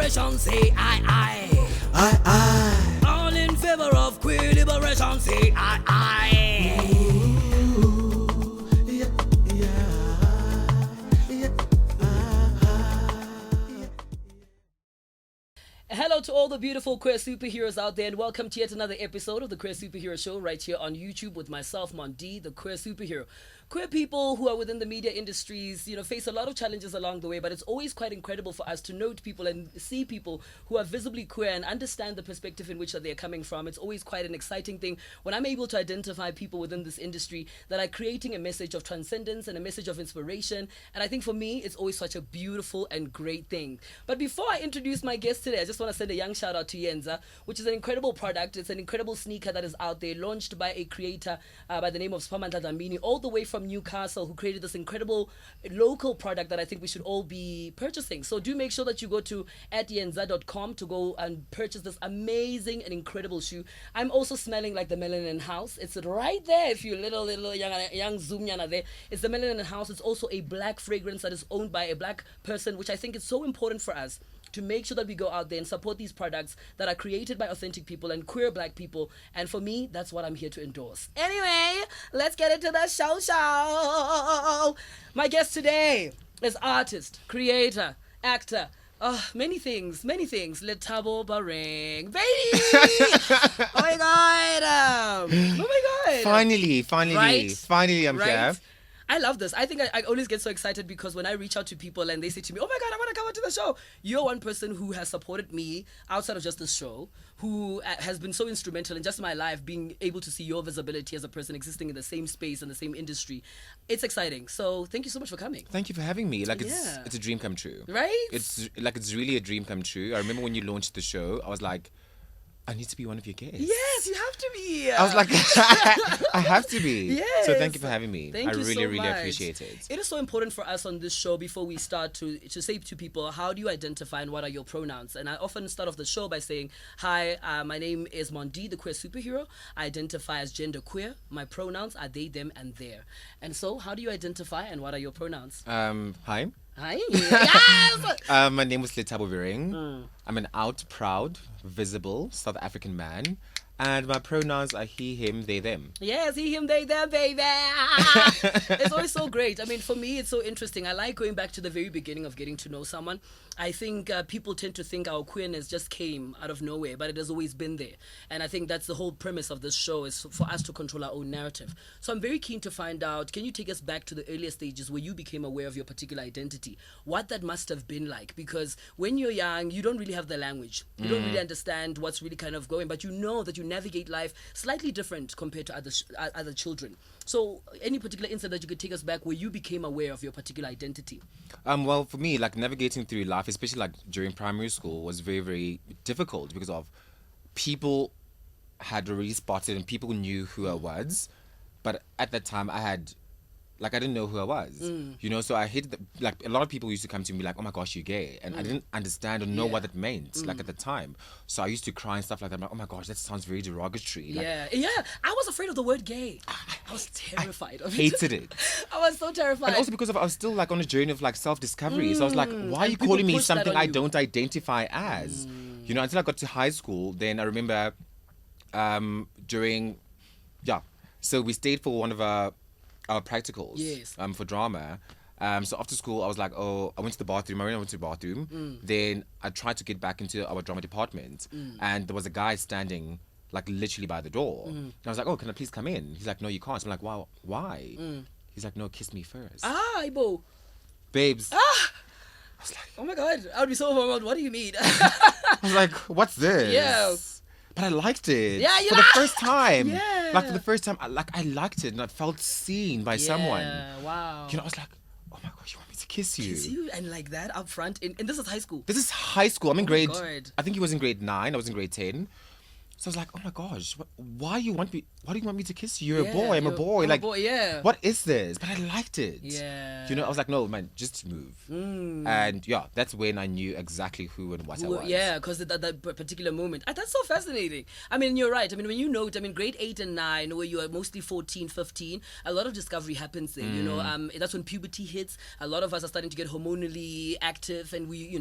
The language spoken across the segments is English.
liberation, say aye. All in favor of queer liberation, say aye. Hello to all the beautiful queer superheroes out there, and welcome to yet another episode of the Queer Superhero Show right here on YouTube with myself, Mondi, the queer superhero. Queer people who are within the media industries, face a lot of challenges along the way, but it's always quite incredible for us to note people and see people who are visibly queer and understand the perspective in which they're coming from. It's always quite an exciting thing when I'm able to identify people within this industry that are creating a message of transcendence and a message of inspiration. And I think for me, it's always such a beautiful and great thing. But before I introduce my guest today, I just want to send a young shout out to Yenza, which is an incredible product. It's an incredible sneaker that is out there, launched by a creator by the name of Spamandla Dlamini, all the way from Newcastle, who created this incredible local product that I think we should all be purchasing. So do make sure that you go to @yenza.com to go and purchase this amazing and incredible shoe. I'm also smelling like the Melanin House. It's right there. If you little young zoom yana there, it's the Melanin House. It's also a black fragrance that is owned by a black person, which I think is so important for us to make sure that we go out there and support these products that are created by authentic people and queer black people. And for me, that's what I'm here to endorse. Anyway, let's get into the show. My guest today is artist, creator, actor, many things. Lethabo Bereng, baby! Oh my god! Finally, right? I'm here. I love this. I think I always get so excited because when I reach out to people and they say to me, oh my God, I want to come onto the show. You're one person who has supported me outside of just this show, who has been so instrumental in just my life, being able to see your visibility as a person existing in the same space and the same industry. It's exciting. So thank you so much for coming. Thank you for having me. It's a dream come true. Right? It's really a dream come true. I remember when you launched the show, I was like, I need to be one of your guests. Yes, you have to be. I was like, I have to be. Yes. So thank you for having me. Thank you so really much. appreciate it. It is so important for us on this show, before we start, to say to people, how do you identify and what are your pronouns? And I often start off the show by saying, hi, my name is Mondi, the queer superhero. I identify as gender queer. My pronouns are they, them, and their. And so, how do you identify and what are your pronouns? Hi. Hi. Yes! My name is Lethabo Bereng. I'm an out, proud, visible South African man. And my pronouns are he, him, they, them. Yes, he, him, they, them, baby. It's always so great. I mean, for me, it's so interesting. I like going back to the very beginning of getting to know someone. I think people tend to think our queerness just came out of nowhere, but it has always been there. And I think that's the whole premise of this show, is for us to control our own narrative. So I'm very keen to find out, can you take us back to the earlier stages where you became aware of your particular identity? What that must have been like? Because when you're young, you don't really have the language. You don't really understand what's really kind of going, but you know that you navigate life slightly different compared to other children. So any particular insight that you could take us back where you became aware of your particular identity? Well, for me, navigating through life, especially during primary school, was very, very difficult because of people had already spotted and people knew who I was. But at that time, I didn't know who I was, so I hated a lot of people used to come to me like, oh my gosh, you're gay. And I didn't understand or know what that meant, at the time. So I used to cry and stuff like that. I'm like, oh my gosh, that sounds very derogatory. I was afraid of the word gay. I was terrified of it. Hated it. I was so terrified. And also because I was still on a journey of self-discovery. So I was like, why are you calling me something I don't identify as? Until I got to high school, then I remember so we stayed for one of our practicals for drama. So after school, I was like, I went to the bathroom. I went to the bathroom. Then I tried to get back into our drama department. And there was a guy standing literally by the door. And I was like, can I please come in? He's like, no, you can't. So I'm like, wow, why? He's like, no, kiss me first. Ibo. Babes. I was like, oh my God, I would be so overwhelmed. What do you mean? I was like, what's this? Yeah. But I liked it. Yeah, for the first time. Yeah. For the first time, I liked it and I felt seen by someone. Wow. I was like, oh my gosh, you want me to kiss you? Kiss you? And like that up front? And this is high school? This is high school. I'm in God. I think he was in grade 9. I was in grade 10. So I was like, oh my gosh, why you want me? why do you want me to kiss you? You're a Yeah, boy. I'm a boy. I'm a Like, boy, yeah. what is this? But I liked it. Yeah. You know, I was like, no, man, just move. And yeah, that's when I knew exactly who and what I was. Yeah, because that particular moment. That's so fascinating. I mean, you're right. I mean, when you note, grade 8 and 9, where you are mostly 14, 15, a lot of discovery happens there, you know. That's when puberty hits. A lot of us are starting to get hormonally active, and we're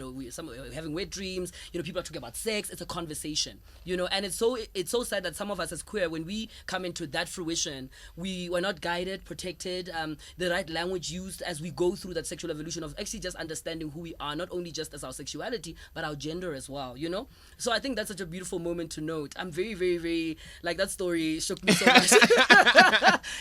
having wet dreams. You know, people are talking about sex. It's a conversation, you know, and it's so sad that some of us as queer, when we come into that fruition, we were not guided, protected, the right language used as we go through that sexual evolution of actually just understanding who we are, not only just as our sexuality, but our gender as well, you know? So I think that's such a beautiful moment to note. I'm very, very, very, like, that story shook me so much.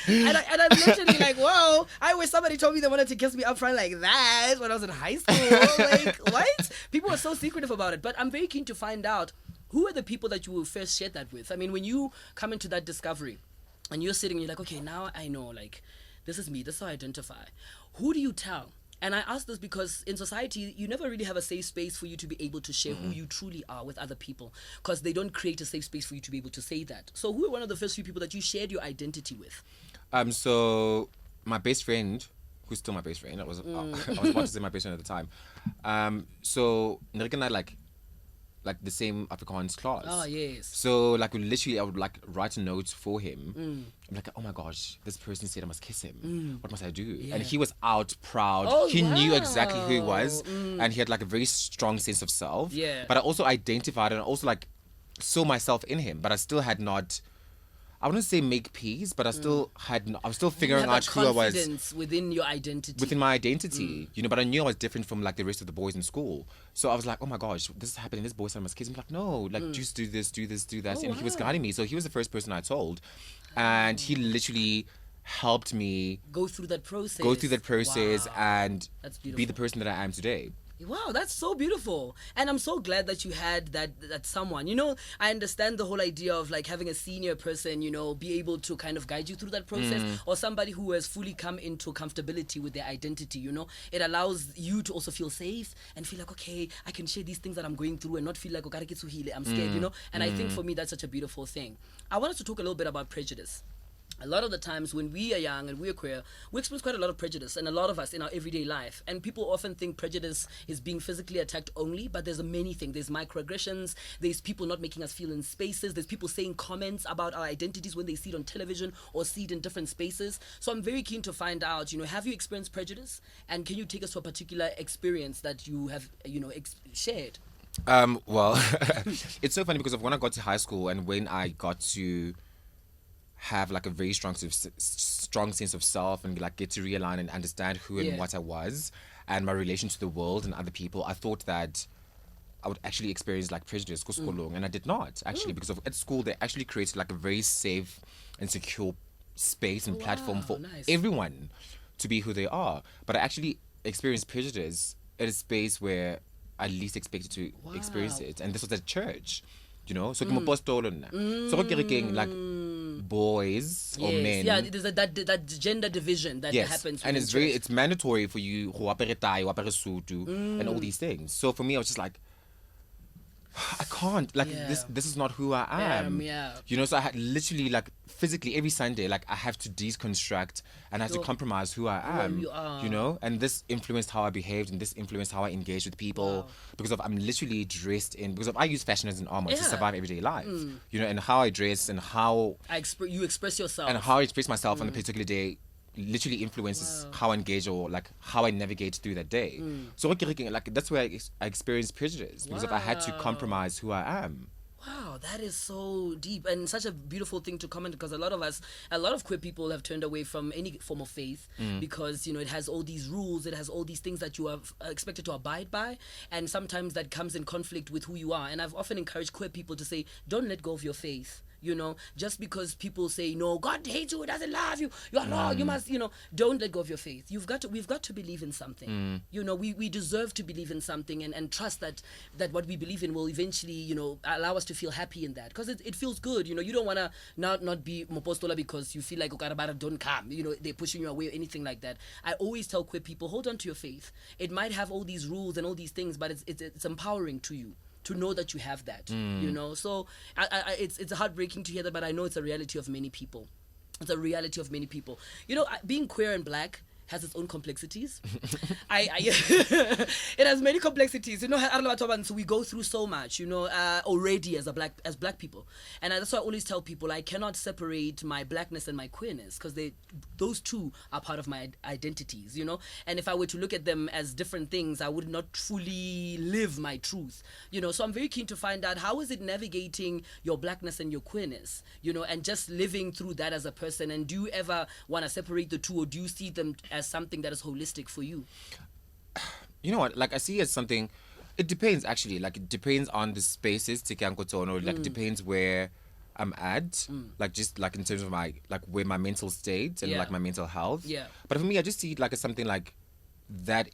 and I'm literally like, whoa, I wish somebody told me they wanted to kiss me up front like that when I was in high school. Like, what? People are so secretive about it. But I'm very keen to find out, who are the people that you will first share that with? I mean, when you come into that discovery and you're sitting and you're like, okay, now I know, like, this is me, this is how I identify. Who do you tell? And I ask this because in society, you never really have a safe space for you to be able to share who you truly are with other people, because they don't create a safe space for you to be able to say that. So who are one of the first few people that you shared your identity with? So my best friend, who's still my best friend, I was about to say my best friend at the time. So Nick and I like the same Afrikaans class. Oh, yes. So like literally I would like write a note for him. I'm like, oh my gosh, this person said I must kiss him. What must I do? Yeah. And he was out proud. Oh, he knew wow. exactly who he was, and he had like a very strong sense of self. Yeah. But I also identified and also like saw myself in him, but I still had not, I wouldn't say make peace, but I still I was still figuring You have out that who I was confidence within your identity. within my identity, you know, but I knew I was different from like the rest of the boys in school. So I was like, oh my gosh, this is happening. This boy said I must kiss him. I'm like, no, like just do this, do this, do that. Oh, And he was wow. guiding me. So he was the first person I told. And he literally helped me Go through that process. Wow. And That's be the beautiful. person that I am today. Wow, that's so beautiful. And I'm so glad that you had that someone. You know, I understand the whole idea of like having a senior person, you know, be able to kind of guide you through that process, or somebody who has fully come into comfortability with their identity, you know. It allows you to also feel safe and feel like, okay, I can share these things that I'm going through and not feel like, okay, I'm scared, you know. And I think for me, that's such a beautiful thing. I wanted to talk a little bit about prejudice. A lot of the times when we are young and we're queer, we experience quite a lot of prejudice, and a lot of us in our everyday life. And people often think prejudice is being physically attacked only, but there's many things. There's microaggressions, there's people not making us feel in spaces, there's people saying comments about our identities when they see it on television or see it in different spaces. So I'm very keen to find out, you know, have you experienced prejudice? And can you take us to a particular experience that you have, you know, shared? Well, it's so funny because of when I got to high school and when I got to have like a very strong sense of self and like get to realign and understand who and what I was and my relation to the world and other people, I thought that I would actually experience like prejudice and I did not actually, because at school they actually created like a very safe and secure space and platform for everyone to be who they are. But I actually experienced prejudice at a space where I least expected to experience it, and this was at church. You know, so so like boys or men. Yeah, there's that gender division that happens. And it's mandatory for you who apere tai, who apere sutu, and all these things. So for me, I was just like, I can't, like this is not who I am. You know, so I had literally like physically every Sunday, like I have to deconstruct and I have to compromise who I am. You know, and this influenced how I behaved and this influenced how I engaged with people because of I'm literally dressed in, because of I use fashion as an armor to survive everyday life. You know, and how I dress and how you express yourself and how I express myself on a particular day literally influences how I engage or like how I navigate through that day. So like that's where I experienced prejudice because if I had to compromise who I am. Wow, that is so deep and such a beautiful thing to comment, because a lot of queer people have turned away from any form of faith because, you know, it has all these rules, it has all these things that you are expected to abide by, and sometimes that comes in conflict with who you are. And I've often encouraged queer people to say, don't let go of your faith. You know, just because people say, no, God hates you, doesn't love you, you're wrong, you must, you know, don't let go of your faith. We've got to believe in something. You know, we deserve to believe in something and trust that what we believe in will eventually, you know, allow us to feel happy in that. Because it feels good, you know, you don't want to not be mopostola because you feel like, Okarabara, don't come, you know, they're pushing you away or anything like that. I always tell queer people, hold on to your faith. It might have all these rules and all these things, but it's empowering to you. to know that you have that, you know. So it's heartbreaking to hear that, but I know it's a reality of many people. It's a reality of many people. You know, being queer and black has its own complexities. It has many complexities. You know, so we go through so much, you know, already as black people. And that's why I always tell people I cannot separate my blackness and my queerness, because those two are part of my identities, you know. And if I were to look at them as different things, I would not fully live my truth, you know. So I'm very keen to find out, how is it navigating your blackness and your queerness, you know, and just living through that as a person. And do you ever want to separate the two, or do you see them as something that is holistic for you? You know what? Like, I see it as something. It depends, actually. Like, it depends on the spaces. Like, it depends where I'm at. Like, just like in terms of my, like, where my mental state and like my mental health. Yeah. But for me, I just see it like as something like that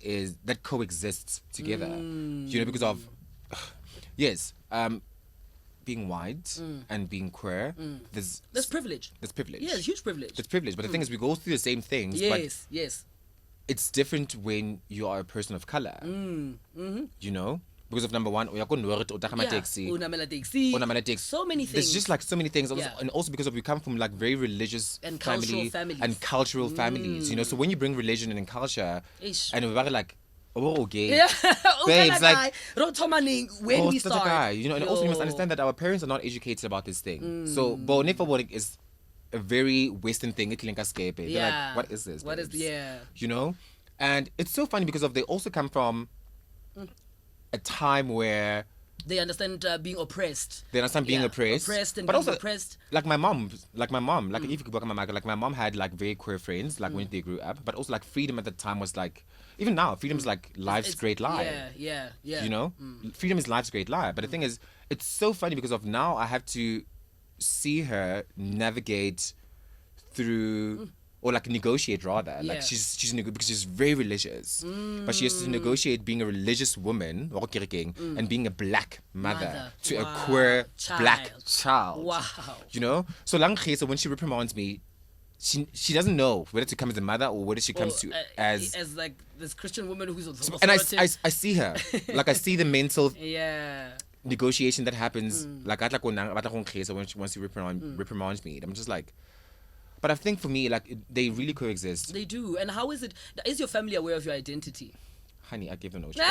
coexists together. You know, because of yes, being white and being queer, there's privilege. There's privilege. Yeah, huge privilege. There's privilege. But the thing is, we go through the same things. Yes, but yes. it's different when you are a person of color. You know? Because of number one, taxi. So many things. There's just like so many things. And also because of we come from like very religious and cultural families. And cultural families, you know? So when you bring religion and culture, and we're like, oh, okay. Yeah. Babes, like, when we start. You know, and also you must understand that our parents are not educated about this thing. So, Bonefaboric is a very Western thing. They're like, what is this? What is, you know? And it's so funny because they also come from a time where they understand being oppressed. They understand being oppressed. Oppressed and but being also, oppressed. Like my mom, like if you could work on my like my mom had like very queer friends, like when they grew up. But also like freedom at the time was like, even now, freedom is like life's great lie. Yeah. You know? Freedom is life's great lie. But the thing is, it's so funny because of now I have to see her navigate through or like negotiate rather. Like she's because she's very religious. But she has to negotiate being a religious woman and being a black mother to a queer black child. Wow. You know? So when she reprimands me, she doesn't know whether to come as a mother or whether she comes to as like this Christian woman who's and I see her. Like I see the mental negotiation that happens like when she reprimands me. I'm just like, but I think for me, like, they really coexist. They do. And how is it? Is your family aware of your identity? Honey, I give them no choice.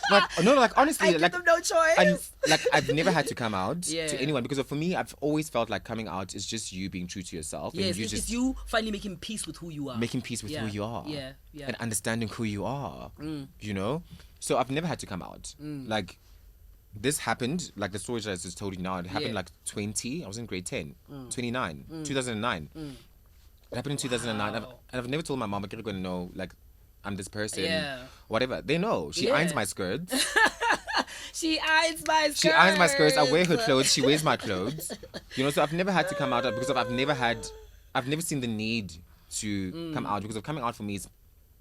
But no, like honestly, I give them no choice. I've never had to come out to anyone because for me, I've always felt like coming out is just you being true to yourself. Yes, and it's you finally making peace with who you are. Making peace with who you are. Yeah. And understanding who you are. You know? So I've never had to come out. Like, this happened, like the story that I just told you now, it happened like 20, I was in grade 10, 2009. It happened in 2009. And I've never told my mom, I'm going to know, like, I'm this person. Whatever. They know. She irons my skirts. She irons my skirts. She irons my skirts. I wear her clothes. She wears my clothes. You know, so I've never had to come out because I've never seen the need to come out because of coming out for me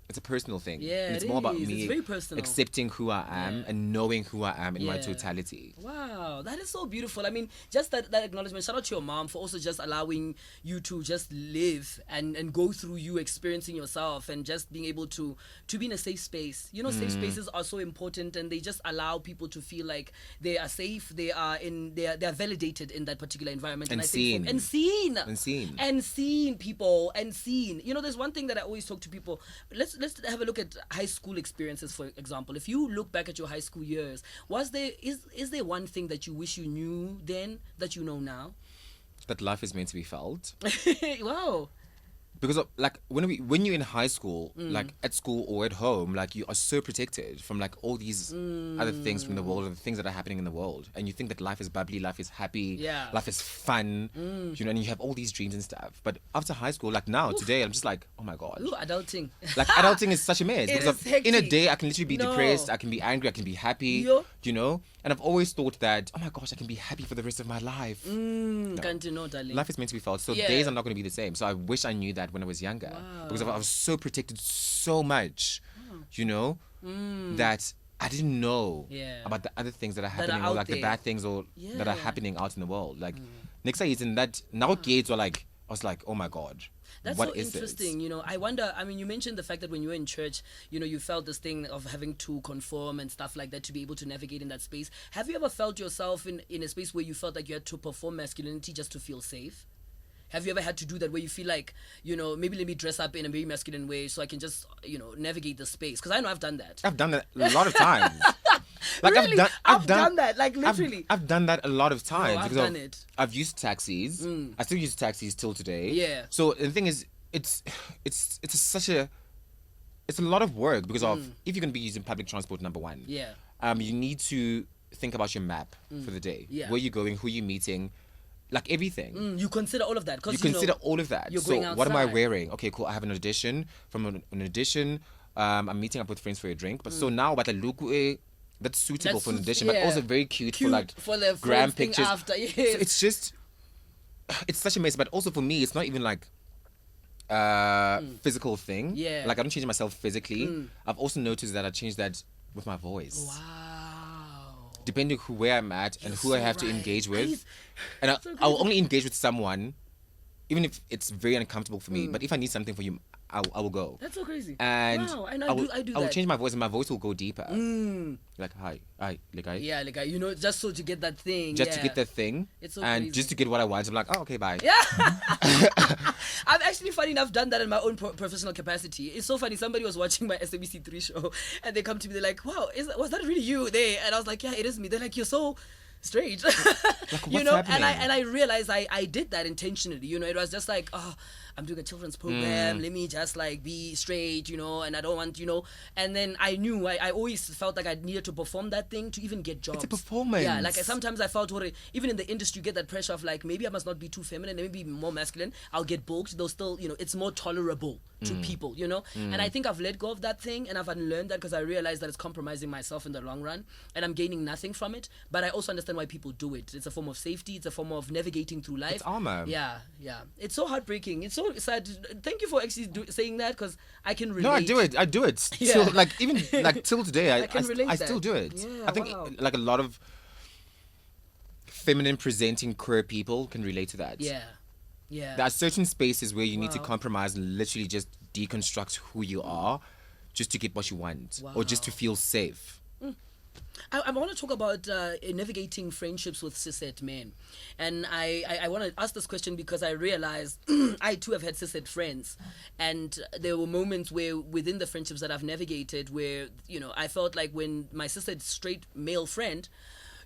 it's a personal thing. Yeah, and it's more about me it's very personal. accepting who I am and knowing who I am in my totality. Wow, that is so beautiful. I mean, just that acknowledgement. Shout out to your mom for also just allowing you to just live and go through you experiencing yourself and just being able to be in a safe space. You know, safe spaces are so important and they just allow people to feel like they are safe, they are validated in that particular environment. And seen. People, and seen. You know, there's one thing that I always talk to people. Let's have a look at high school experiences, for example. If you look back at your high school years, is there one thing that you wish you knew then that you know now? That life is meant to be felt. Wow. Because of, like when you're in high school, like at school or at home, like you are so protected from like all these other things from the world, or the things that are happening in the world, and you think that life is bubbly, life is happy, life is fun, you know, and you have all these dreams and stuff. But after high school, like now, today, I'm just like, oh my god, adulting. Like adulting is such a mess because in a day I can literally be depressed, I can be angry, I can be happy, you know. And I've always thought that, oh my gosh, I can be happy for the rest of my life. Can't you know, darling? Life is meant to be felt. So days are not going to be the same. So I wish I knew that when I was younger. Because I was so protected so much, you know, that I didn't know about the other things that are happening, or like the bad things or that are happening out in the world. Like, next time in that, now kids were like, I was like, oh my god. That's what so is interesting. this? You know, I wonder. I mean, you mentioned the fact that when you were in church, you know, you felt this thing of having to conform and stuff like that to be able to navigate in that space. Have you ever felt yourself in a space where you felt like you had to perform masculinity just to feel safe? Have you ever had to do that where you feel like, you know, maybe let me dress up in a very masculine way so I can just, you know, navigate the space? Because I know I've done that. I've done that a lot of times. Like Really? I've done that, like literally. I've done that a lot of times. I've because done it. I've used taxis. I still use taxis till today. Yeah. So the thing is, it's a lot of work because of if you're gonna be using public transport, number one. Yeah. You need to think about your map for the day. Yeah. Where you're going, who you're meeting, like everything. You consider all of that. You consider all of that. You're So going what am I outside. wearing? Okay, cool. I have an audition. From an audition, I'm meeting up with friends for a drink. But so now, but look, that's suitable That for an suits- audition, but yeah. also very cute for like for the gram friends thing pictures. after, yes. So it's just, it's such a mess. But also for me, it's not even like physical thing. Yeah. Like I don't change myself physically. I've also noticed that I changed that with my voice. Wow. Depending where I'm at and who I so have to right. engage I with. used- And So I'll crazy. only engage with someone, even if it's very uncomfortable for me. But if I need something from you, I will go. That's so crazy. And wow, I will, do I will that. change my voice, and my voice will go deeper. Like hi, like I, Yeah, like you know, just so to get that thing. just yeah. to get that thing, It's so and crazy. just to get what I want. I'm like, oh, okay, bye. Yeah. I've actually, funny enough, done that in my own professional capacity. It's so funny. Somebody was watching my SABC3 show, and they come to me. They're like, "Wow, was that really you there?" And I was like, "Yeah, it is me." They're like, "You're so strange," you what's know. happening? And I realized I did that intentionally. You know, it was just like, oh, I'm doing a children's program. Let me just like be straight, you know, and I don't want, you know. And then I knew I always felt like I needed to perform that thing to even get jobs. It's a performance. Yeah, like sometimes I felt even in the industry, you get that pressure of like, maybe I must not be too feminine, maybe be more masculine. I'll get booked. They'll still, you know, it's more tolerable to people, you know. And I think I've let go of that thing, and I've unlearned that because I realized that it's compromising myself in the long run, and I'm gaining nothing from it. But I also understand why people do it. It's a form of safety. It's a form of navigating through life. It's armor. Yeah, yeah. It's so heartbreaking. It's so sad. Thank you for actually saying that because I can relate. No, I do it. I do it. Yeah. Till, like even like till today, I can relate I that. still do it. Yeah, I think wow. like a lot of feminine presenting queer people can relate to that. Yeah, yeah. There are certain spaces where you need to Wow. compromise and literally just deconstruct who you are just to get what you want or just to Wow. feel safe. I want to talk about navigating friendships with cishet men. And I want to ask this question because I realized I too have had cishet friends. And there were moments where within the friendships that I've navigated where, you know, I felt like when my cishet straight male friend,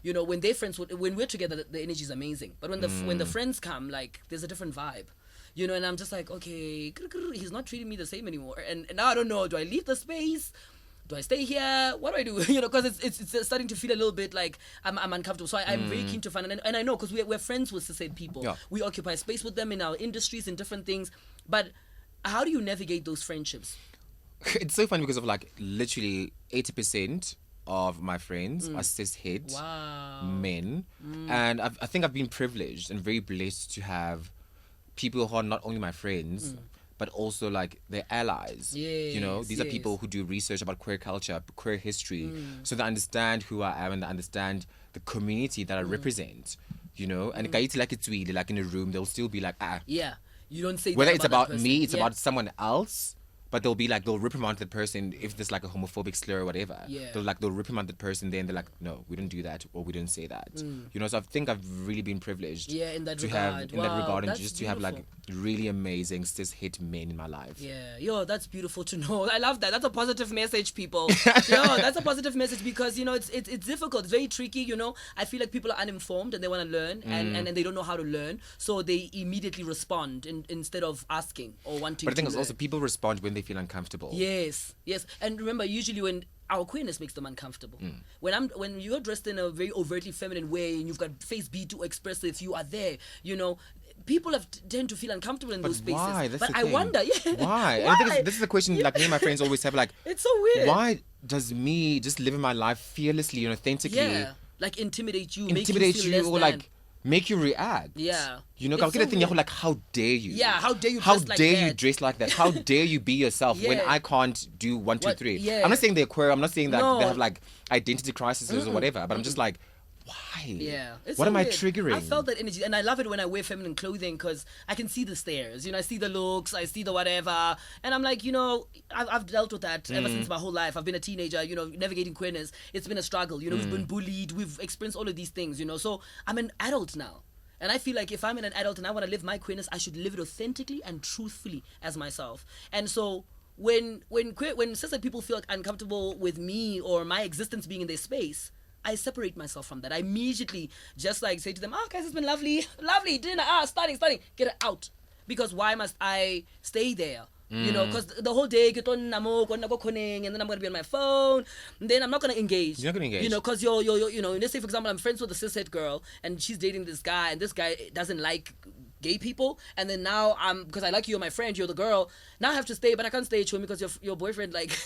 you know, when when we're together, the energy is amazing. But when the friends come, like, there's a different vibe. You know, and I'm just like, okay, he's not treating me the same anymore. And now I don't know, do I leave the space? Do I stay here? What do I do? You know, because it's starting to feel a little bit like I'm uncomfortable. So I'm very keen to find, and I know because we're friends with cishet people. Yeah. We occupy space with them in our industries and different things. But how do you navigate those friendships? It's so funny because of like literally 80% of my friends are cishet Wow. men. And I think I've been privileged and very blessed to have people who are not only my friends, but also like they're allies. You know, Yes, these are yes. people who do research about queer culture, queer history, so they understand who I am and they understand the community that I represent. You know, and like it's really like in a room, they'll still be like, Yeah. You don't say whether that it's that about person. me, it's Yeah. about someone else. But they'll be like, they'll reprimand the person if there's like a homophobic slur or whatever. Yeah. They'll reprimand the person, then they're like, no, we don't do that, or we don't say that. You know, so I think I've really been privileged. Yeah, in that to regard. have in Wow, that regard, and that's just to have like beautiful. really amazing cis-het men in my life. Yeah, yo, that's beautiful to know. I love that. That's a positive message, people. Yo, that's a positive message because, you know, it's difficult. It's very tricky, you know. I feel like people are uninformed and they want to learn and they don't know how to learn. So they immediately respond instead of asking or wanting But I think to it's learn. also people respond when they feel uncomfortable. Yes, yes. And remember, usually when our queerness makes them uncomfortable. When you're dressed in a very overtly feminine way and you've got face be too expressive, you are there, you know, people tend to feel uncomfortable in those spaces. Why? That's but the I thing. wonder, yeah. Why? And I think this is the question like me and my friends always have, like, It's so weird. why does me just living my life fearlessly and authentically Yeah. Like intimidate you, make intimidate you feel you less or than. like make you react? Yeah. You know, It's I'll get a so thing, weird. like, how dare you? Yeah, how dare you How dress like dare you that? dress like that? How dare you be yourself when Yeah. I can't do 1, 2, What- 3? yeah. I'm not saying they're queer. I'm not saying that No. they have like identity crises or whatever. But I'm just like, why? Yeah. It's What so am I weird. triggering? I felt that energy, and I love it when I wear feminine clothing because I can see the stares. You know, I see the looks, I see the whatever, and I'm like, you know, I've dealt with that ever since my whole life. I've been a teenager. You know, navigating queerness. It's been a struggle. You know, we've been bullied. We've experienced all of these things. You know, so I'm an adult now. And I feel like if I'm an adult and I want to live my queerness, I should live it authentically and truthfully as myself. And so when cishet people feel like uncomfortable with me or my existence being in their space, I separate myself from that. I immediately just like say to them, "Oh, guys, it's been lovely, lovely dinner. Studying, get it out." Because why must I stay there? You know, because the whole day, and then I'm gonna be on my phone, and then I'm not gonna engage. You're not gonna engage. You know, because you know, let's say for example, I'm friends with a cishet girl, and she's dating this guy, and this guy doesn't like gay people, and then now because I like you, you're my friend, you're the girl. Now I have to stay, but I can't stay at home because your boyfriend, like,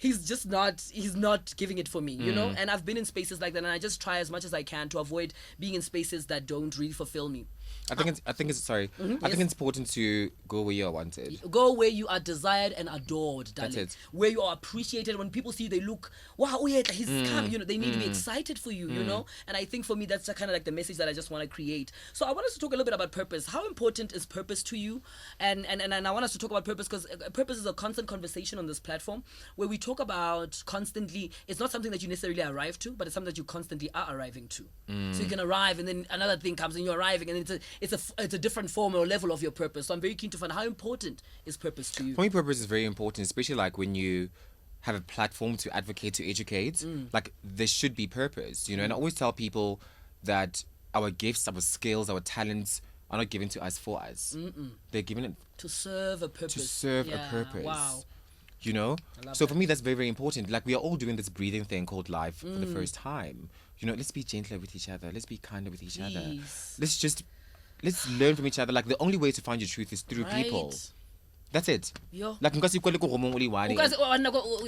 he's not giving it for me, you know. And I've been in spaces like that, and I just try as much as I can to avoid being in spaces that don't really fulfill me. I think it's I think it's important to go where you're wanted. Go where you are desired and adored, darling. That's it. Where you are appreciated. When people see you, they look, wow, oh yeah, he's come. You know, they need to be excited for you. You know, and I think for me that's kind of like the message that I just want to create. So I want us to talk a little bit about purpose. How important is purpose to you? And I want us to talk about purpose because purpose is a constant conversation on this platform where we talk about constantly. It's not something that you necessarily arrive to, but it's something that you constantly are arriving to. So you can arrive, and then another thing comes, and you're arriving, and it's a different form or level of your purpose. So I'm very keen to find how important is purpose to you. For me, purpose is very important, especially like when you have a platform to advocate, to educate. Like there should be purpose, you know. And I always tell people that our gifts, our skills, our talents are not given to us for us. They're given it to serve a purpose. To serve a purpose. Wow. You know? So for me, that's very, very important. Like we are all doing this breathing thing called life for the first time. You know, let's be gentler with each other. Let's be kinder with each other. Let's learn from each other. Like the only way to find your truth is through people. That's it. Yo. Like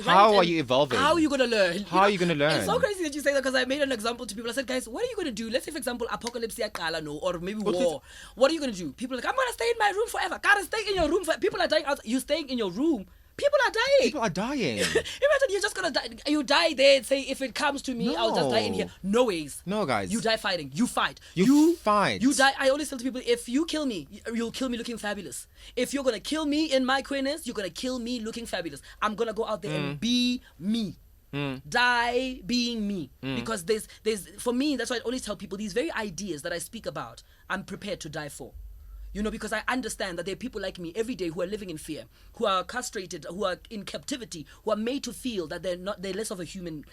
how are you evolving? How are you gonna learn? How are you gonna learn? It's so crazy that you say that because I made an example to people. I said, guys, what are you gonna do? Let's say, for example, apocalypse or maybe war. What are you gonna do? People are like, I'm gonna stay in my room forever. Gotta stay in your room. People are dying out. You staying in your room. People are dying. People are dying. Imagine you're just gonna die. You die there and say, if it comes to me, I'll just die in here. No ways. No, guys. You die fighting. You fight. You fight. You die. I always tell people, if you kill me, you'll kill me looking fabulous. If you're gonna kill me in my queerness, you're gonna kill me looking fabulous. I'm gonna go out there and be me. Die being me. Because there's for me, that's why I always tell people these very ideas that I speak about, I'm prepared to die for. You know, because I understand that there are people like me every day who are living in fear, who are castrated, who are in captivity, who are made to feel that they're less of a human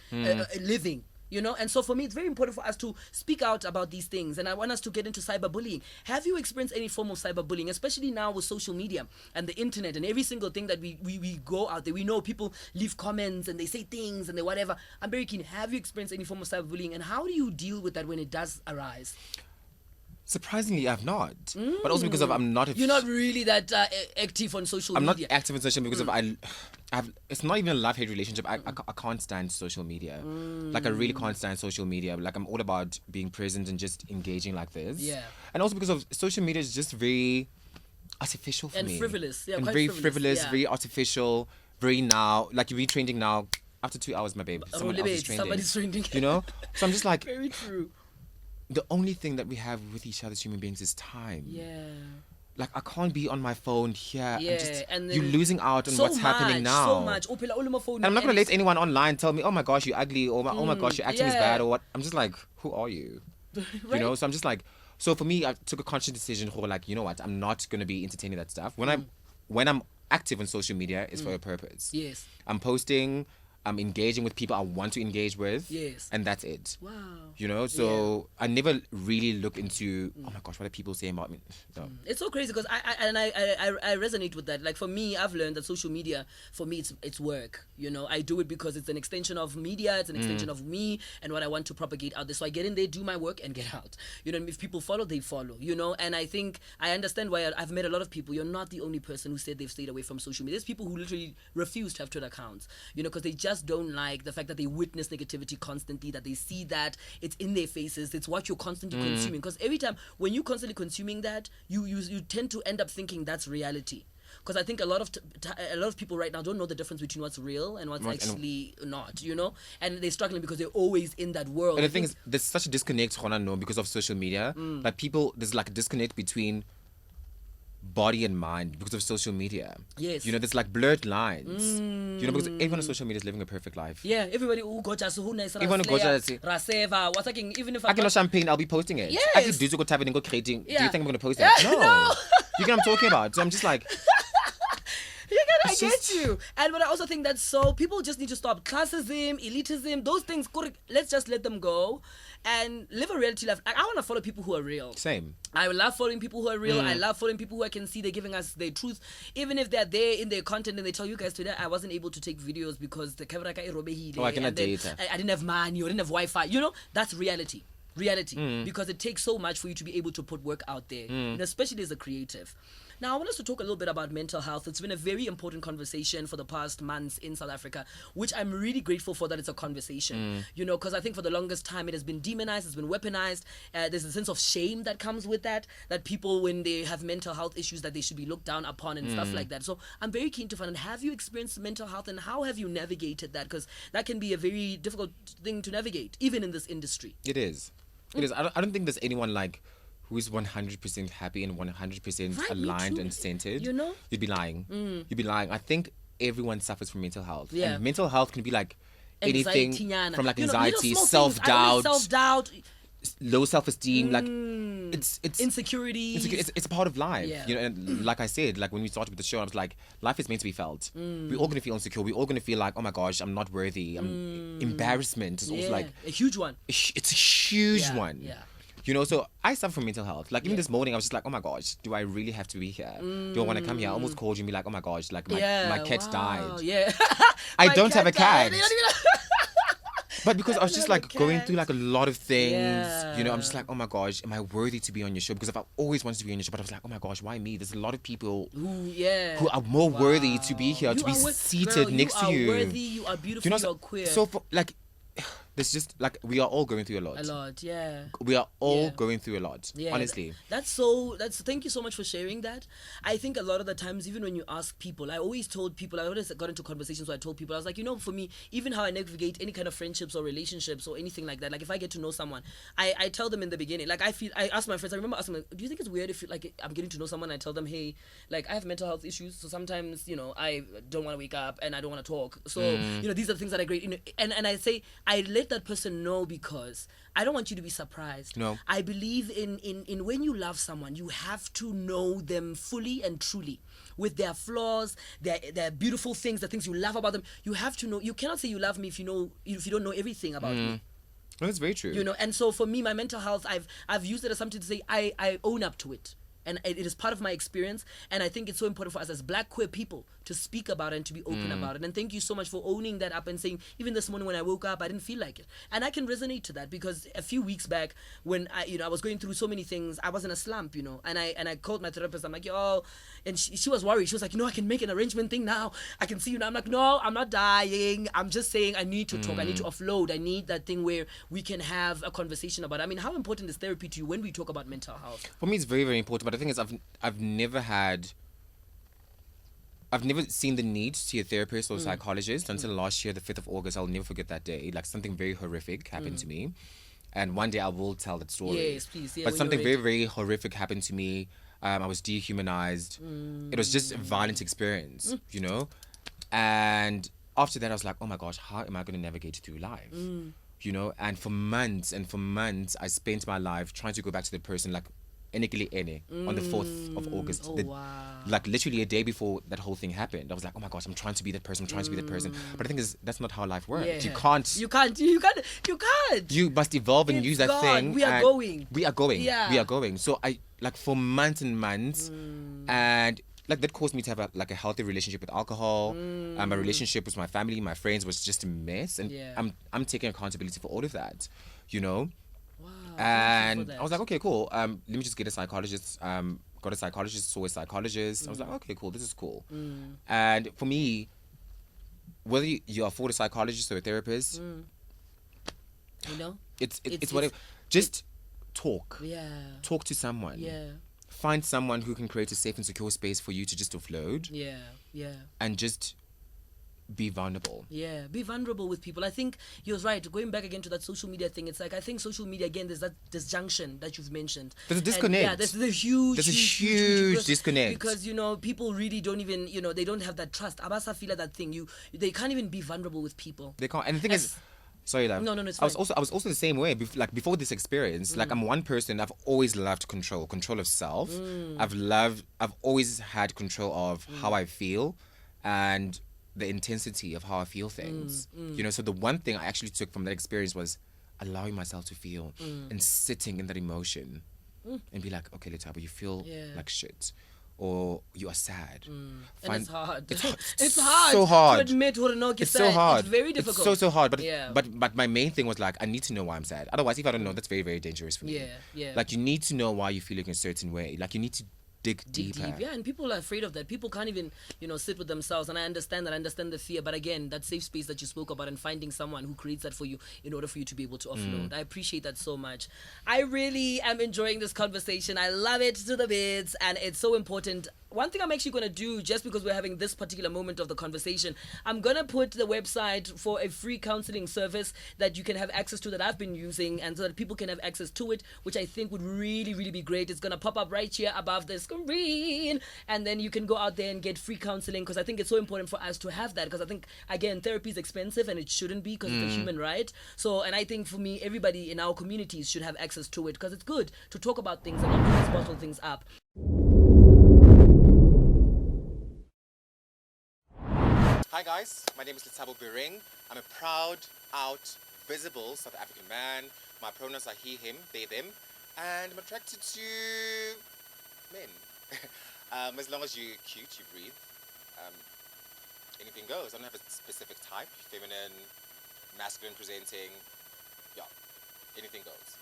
living. You know, and so for me, it's very important for us to speak out about these things. And I want us to get into cyberbullying. Have you experienced any form of cyberbullying, especially now with social media and the internet and every single thing that we go out there? We know people leave comments and they say things and they whatever. I'm very keen. Have you experienced any form of cyberbullying, and how do you deal with that when it does arise? Surprisingly, I've not. But also because I'm not... You're not really that active on social media. I'm not active on social media because it's not even a love-hate relationship. I can't stand social media. Like, I really can't stand social media. Like, I'm all about being present and just engaging like this. Yeah. And also because of social media is just very artificial for me. And frivolous. Yeah, and quite very frivolous, yeah. very artificial, very now. Like, you're trending now. After 2 hours, my babe, someone else is trending. Somebody's trending. You know? So I'm just like... Very true. The only thing that we have with each other as human beings is time. Yeah. Like, I can't be on my phone here. Yeah. And you're losing out on what's happening now. So much. And I'm not going to let anyone online tell me, oh my gosh, you're ugly, or oh my gosh, your acting is bad, or what. I'm just like, who are you? Right. You know? So I'm just like, so for me, I took a conscious decision for like, you know what, I'm not going to be entertaining that stuff. When I'm active on social media, it's for a purpose. Yes. I'm posting, I'm engaging with people I want to engage with. Yes. And that's it. Wow. You know, so I never really look into, oh my gosh, what are people saying about me? No. It's so crazy because I resonate with that. Like for me, I've learned that social media, for me, it's work. You know, I do it because it's an extension of media, it's an extension of me and what I want to propagate out there. So I get in there, do my work and get out. You know, if people follow, they follow, you know, and I think I understand why I've met a lot of people. You're not the only person who said they've stayed away from social media. There's people who literally refuse to have Twitter accounts, you know, because they just don't like the fact that they witness negativity constantly, that they see that it's in their faces, it's what you're constantly consuming. Because every time when you're constantly consuming that, you tend to end up thinking that's reality. because I think a lot of people right now don't know the difference between what's real and what's actually not, and they're struggling because they're always in that world. And the thing is, there's such a disconnect, because of social media. Like there's like a disconnect between body and mind because of social media. Yes. There's like blurred lines. Because everyone on social media is living a perfect life. Yeah, everybody who got us, who nice, Everyone who got us, Raseva, what's like, even if I can champagne, I'll be posting it. Yes. I can do go typing and go creating. Do you think I'm gonna post it? No. You get what I'm talking about? So I'm just like, I get you. But I also think that so people just need to stop classism, elitism, those things. Let's just let them go and live a reality life. I want to follow people who are real. Same. I love following people who are real. I love following people who I can see they're giving us their truth. Even if they're there in their content and they tell you guys today, I wasn't able to take videos because the camera I cannot data. I didn't have money or didn't have Wi-Fi. That's reality. Because it takes so much for you to be able to put work out there, especially as a creative. Now, I want us to talk a little bit about mental health. It's been a very important conversation for the past months in South Africa, which I'm really grateful for that it's a conversation, because I think for the longest time it has been demonized, it's been weaponized. There's a sense of shame that comes with that people, when they have mental health issues, that they should be looked down upon and stuff like that. So I'm very keen to find out, have you experienced mental health and how have you navigated that? Because that can be a very difficult thing to navigate, even in this industry. It is. It is. I don't think there's anyone like who is 100% happy and 100% aligned and centered. You'd be lying. You'd be lying. I think everyone suffers from mental health. Yeah. And mental health can be like anything from like anxiety, self-doubt, low self-esteem, like it's insecurity. It's a part of life. Yeah. And like I said, like when we started with the show, I was like, life is meant to be felt. We're all gonna feel insecure. We're all gonna feel like, oh my gosh, I'm not worthy. Embarrassment is also like a huge one. It's a huge one. Yeah. So I suffer from mental health. Like even this morning, I was just like, oh my gosh, do I really have to be here? Do I want to come here? I almost called you and be like, oh my gosh, like my cat died. Yeah. I don't have a cat. But because I was just like going through like a lot of things, I'm just like, oh my gosh, am I worthy to be on your show? Because I've always wanted to be on your show, but I was like, oh my gosh, why me? There's a lot of people who are more worthy to be here, to be seated next to you. You are worthy, you are beautiful, you are queer. So there's just like, we are all going through a lot. We are all going through a lot, honestly. Thank you so much for sharing that. I think a lot of the times, even when you ask people, I always got into conversations where I told people, I was like, for me, even how I navigate any kind of friendships or relationships or anything like that, like if I get to know someone, I tell them in the beginning, like I ask my friends, I remember asking them, do you think it's weird if like I'm getting to know someone, I tell them, hey, like I have mental health issues, so sometimes, I don't want to wake up and I don't want to talk. So, these are the things that are great, and I say, I let that person know because I don't want you to be surprised. No. I believe in when you love someone, you have to know them fully and truly, with their flaws, their beautiful things, the things you love about them. You have to know. You cannot say you love me if you don't know everything about me. Well, that's very true. And so for me, my mental health, I've used it as something to say I own up to it. And it is part of my experience, and I think it's so important for us as Black queer people to speak about it and to be open about it. And thank you so much for owning that up and saying, even this morning when I woke up, I didn't feel like it. And I can resonate to that, because a few weeks back when I was going through so many things, I was in a slump, and I called my therapist. I'm like, and she was worried. She was like, I can make an arrangement thing now. I can see you now. I'm like, no, I'm not dying. I'm just saying I need to talk. I need to offload. I need that thing where we can have a conversation about it. I mean, how important is therapy to you when we talk about mental health? For me, it's very, very important. But the thing is, I've never seen the need to see a therapist or psychologist until last year, the 5th of August. I'll never forget that day. Like, something very horrific happened to me. And one day I will tell that story. Yes, please. Yeah, but something very, very horrific happened to me. I was dehumanized. It was just a violent experience, And after that, I was like, oh my gosh, how am I going to navigate through life? And for months, I spent my life trying to go back to the person, like, on the 4th of August. Like literally a day before that whole thing happened. I was like, oh my gosh, I'm trying to be that person. But the thing is, that's not how life works. Yeah. You can't. You must evolve and use that thing. We are going. Yeah. We are going. So I, like, for months and months, and like that caused me to have a healthy relationship with alcohol. My relationship with my family, my friends was just a mess. And I'm taking accountability for all of that, Wow, and I was like, okay, cool. Let me just get a psychologist. Got a psychologist, saw a psychologist. I was like, okay, cool. This is cool. And for me, whether you afford a psychologist or a therapist, it's whatever. Just talk. Yeah. Talk to someone. Yeah. find someone who can create a safe and secure space for you to just offload Yeah. and just be vulnerable. Yeah, be vulnerable with people. I think you're right. Going back again to that social media thing, it's like I think social media again. There's that disjunction that you've mentioned. There's a disconnect. Yeah, there's a huge disconnect because people really don't even they don't have that trust. Abasa feel like that thing. They can't even be vulnerable with people. They can't. And the thing is, sorry, love. No, it's I was fine. also the same way. Before this experience, like I'm one person. I've always loved control of self. I've always had control of how I feel, and the intensity of how I feel things. So the one thing I actually took from that experience was allowing myself to feel and sitting in that emotion and be like, okay, Lethabo, you feel like shit. Or you are sad. And it's hard. It's hard. So hard. To admit what it's so hard. It's very difficult. It's so hard. But my main thing was like, I need to know why I'm sad. Otherwise, if I don't know, that's very, very dangerous for me. Yeah. Like you need to know why you're feeling a certain way. Like you need to dig deeper. Deep. Yeah, and people are afraid of that. People can't even, sit with themselves. And I understand that. I understand the fear. But again, that safe space that you spoke about and finding someone who creates that for you in order for you to be able to offload. I appreciate that so much. I really am enjoying this conversation. I love it to the bits. And it's so important. One thing I'm actually going to do, just because we're having this particular moment of the conversation, I'm going to put the website for a free counseling service that you can have access to that I've been using, and so that people can have access to it, which I think would really, really be great. It's going to pop up right here above the screen, and then you can go out there and get free counseling, because I think it's so important for us to have that, because I think, again, therapy is expensive, and it shouldn't be, because it's a human right. So, and I think for me, everybody in our communities should have access to it, because it's good to talk about things and not always bottle things up. Hi guys, my name is Lethabo Bereng. I'm a proud, out, visible South African man. My pronouns are he, him, they, them, and I'm attracted to men. As long as you're cute, you breathe, anything goes. I don't have a specific type, feminine, masculine presenting, yeah, anything goes.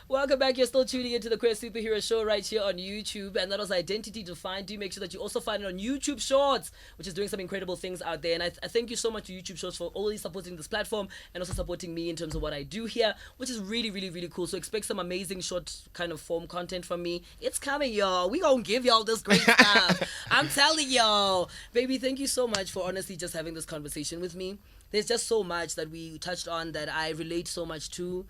Welcome back. You're still tuning into the Queer Superhero Show right here on YouTube, and that was Identity Defined. Do make sure that you also find it on YouTube Shorts, which is doing some incredible things out there. And I thank you so much to YouTube Shorts for always supporting this platform and also supporting me in terms of what I do here, which is really, really, really cool. So expect some amazing short kind of form content from me. It's coming, y'all. We gonna give y'all this great stuff. I'm telling y'all. Baby, thank you so much for honestly just having this conversation with me. There's just so much that we touched on that I relate so much to.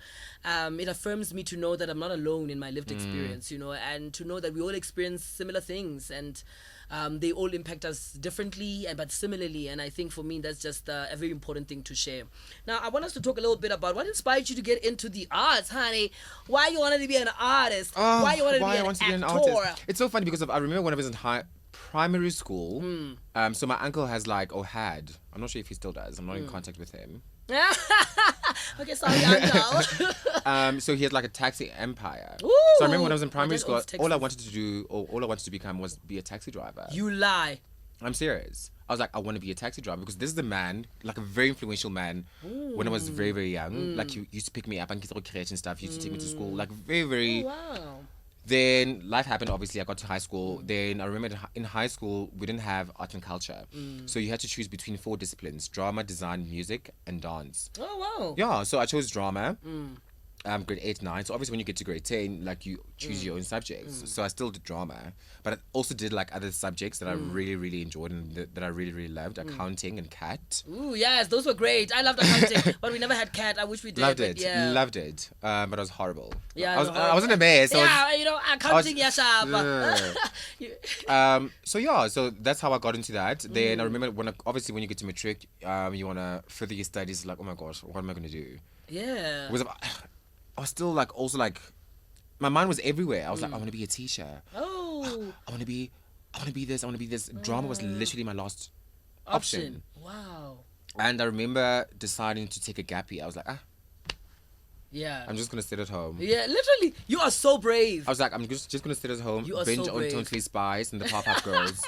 It affirms me to know that I'm not alone in my lived experience, and to know that we all experience similar things, and they all impact us differently but similarly. And I think for me, that's just a very important thing to share. Now, I want us to talk a little bit about what inspired you to get into the arts, honey. Why you wanted to be an artist? Why you wanted to be an actor? It's so funny because I remember when I was in primary school, so my uncle had, I'm not sure if he still does, I'm not in contact with him. Okay, sorry, uncle. So he had like a taxi empire. Ooh, so I remember when I was in primary school, all I wanted to become was be a taxi driver. You lie. I'm serious. I was like, I want to be a taxi driver because this is the man, like a very influential man, when I was very, very young. Like he used to pick me up and stuff. He used to take me to school, like very, very. Oh, wow. Then life happened, obviously. I got to high school. Then I remember in high school, we didn't have art and culture. So you had to choose between 4 disciplines: drama, design, music, and dance. Oh, wow. Yeah, so I chose drama. Grade 8, 9. So obviously when you get to grade 10, like you choose your own subjects. So I still did drama. But I also did like other subjects that I really, really enjoyed and that I really, really loved. Accounting and CAT. Ooh, yes, those were great. I loved accounting, but we never had CAT. I wish we did. Loved it. Yeah. Loved it. But I was horrible. Yeah, I wasn't a mess. Accounting, So that's how I got into that. Then I remember when you get to matric, you want to further your studies. Like, oh my gosh, what am I going to do? Yeah. I was still my mind was everywhere. I was like, I want to be a teacher. Oh. I want to be this. I want to be this. Drama was literally my last option. Wow. And I remember deciding to take a gap year. I was like, yeah, I'm just going to sit at home. Yeah, literally. You are so brave. I was like, I'm just going to sit at home, you are binge so on brave. Totally Spies and the Pop-Up Girls.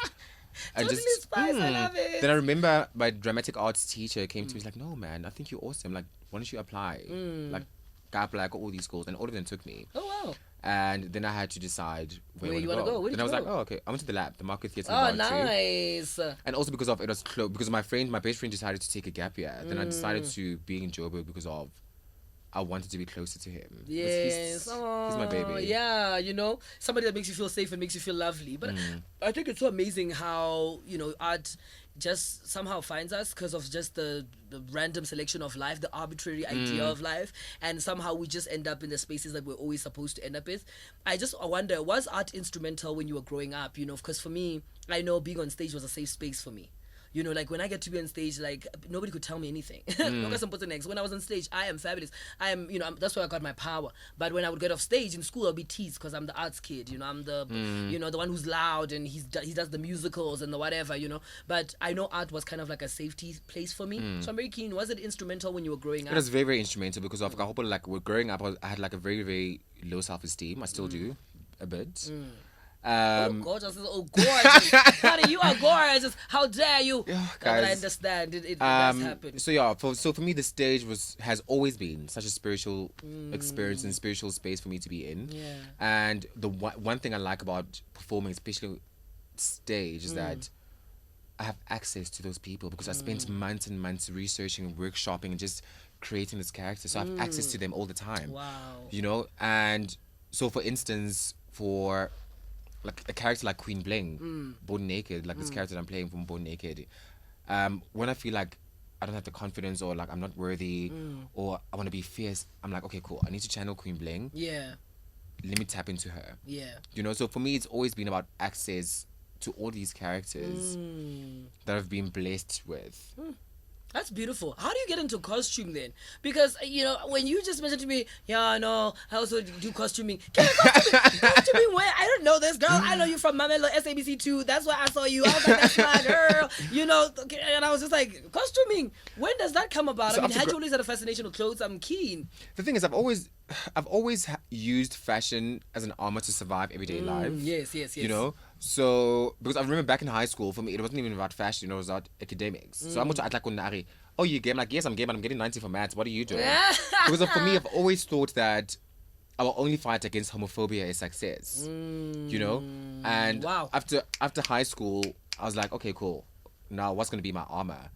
And Totally Spies, I love it. Then I remember my dramatic arts teacher came to me. He's like, no, man, I think you're awesome. Like, why don't you apply? Like, I applied all these schools, and all of them took me. Oh, wow. And then I had to decide where you want to go. Where And I was like, oh, okay. I went to the lab, the Market Theatre. Oh, nice. And also because it was close, because my best friend decided to take a gap year. Then I decided to be in Joburg because of I wanted to be closer to him. Yes. He's my baby. Yeah, somebody that makes you feel safe and makes you feel lovely. But I think it's so amazing how, art just somehow finds us because of just the random selection of life, the arbitrary idea of life, and somehow we just end up in the spaces that we're always supposed to end up with. I wonder, was art instrumental when you were growing up? Because for me, I know being on stage was a safe space for me. Like when I get to be on stage, like nobody could tell me anything. When I was on stage, I am fabulous. I am, that's where I got my power. But when I would get off stage in school, I'll be teased because I'm the arts kid. I'm the, the one who's loud and he does the musicals and the whatever. But I know art was kind of like a safety place for me. So I'm very keen. Was it instrumental when you were growing up? It was very, very instrumental because of like growing up, I had like a very, very low self-esteem. I still do a bit. Gorgeous. Oh, gorgeous. Honey, you are gorgeous. How dare you? Guys, but I understand. It does happen. So yeah, so for me, the stage has always been such a spiritual experience and spiritual space for me to be in. Yeah. And the one thing I like about performing, especially stage, is that I have access to those people because I spent months and months researching and workshopping and just creating this character. So I have access to them all the time. Wow. And so for instance, for like a character like Queen Bling, Born Naked, like this character that I'm playing from Born Naked, when I feel like I don't have the confidence or like I'm not worthy or I want to be fierce, I'm like, okay, cool, I need to channel Queen Bling. Yeah. Let me tap into her. Yeah. So for me, it's always been about access to all these characters that I've been blessed with. That's beautiful. How do you get into costume then? Because, when you just mentioned to me, I also do costuming. Can you costuming where? I don't know this, girl. I know you from Mamelo SABC2. That's why I saw you. I was like, that's my girl. And I was just like, costuming. When does that come about? So had you always had a fascination with clothes? I'm keen. The thing is, I've always used fashion as an armor to survive everyday life. Yes. So because I remember back in high school, for me it wasn't even about fashion, it was about academics. So I'm to act like Unari. Oh, you game? Like, yes, I'm game, but I'm getting 90 for maths. What are you doing? Because for me, I've always thought that our only fight against homophobia is success. And wow. after high school, I was like, okay, cool. Now what's gonna be my armor?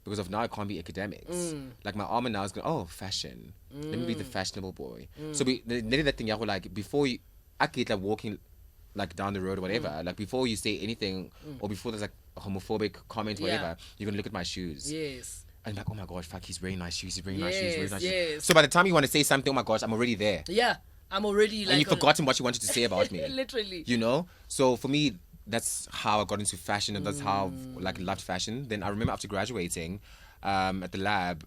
Because of now it can't be academics. Like my armor now is going, fashion. Let me be the fashionable boy. So that thing, like before you, I get like walking like down the road or whatever, like before you say anything or before there's like a homophobic comment, whatever, you're gonna look at my shoes. Yes. And like, oh my gosh, fuck, he's wearing nice shoes. He's wearing nice shoes. Wearing nice yes. shoes. So by the time you want to say something, oh my gosh, I'm already there. Yeah, I'm already like. And you've forgotten what you wanted to say about me. Literally. So for me, that's how I got into fashion, and that's how I loved fashion. Then I remember after graduating, at the lab,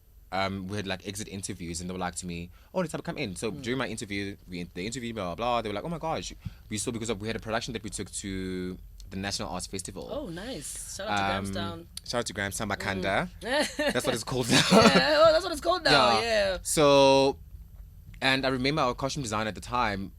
we had like exit interviews, and they were like to me, "Oh, let's have a come in." So during my interview, they interviewed blah blah blah. They were like, "Oh my gosh, we saw because we had a production that we took to the National Arts Festival." Oh, nice! Shout out to Grahamstown. Shout out to Grahamstown, Makanda. That's what it's called now. That's what it's called now. Yeah. So, and I remember our costume designer at the time.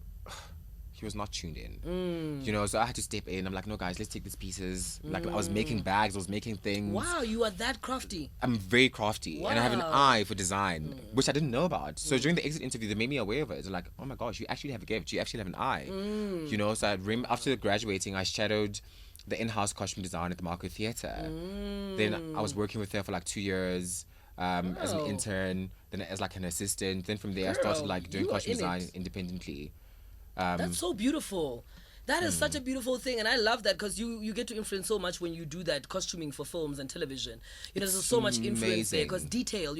He was not tuned in, so I had to step in. I'm like, no, guys, let's take these pieces. Like, I was making bags, I was making things. Wow, you are that crafty. I'm very crafty, and I have an eye for design, which I didn't know about. So during the exit interview, they made me aware of it. They're like, oh my gosh, you actually have a gift. You actually have an eye. So I remember after graduating, I shadowed the in-house costume design at the Marco Theatre. Then I was working with her for like 2 years. As an intern, then as like an assistant. Then from there, I started like doing costume design independently. That's so beautiful. That is such a beautiful thing, and I love that because you get to influence so much when you do that costuming for films and television. There's so much influence there because detail,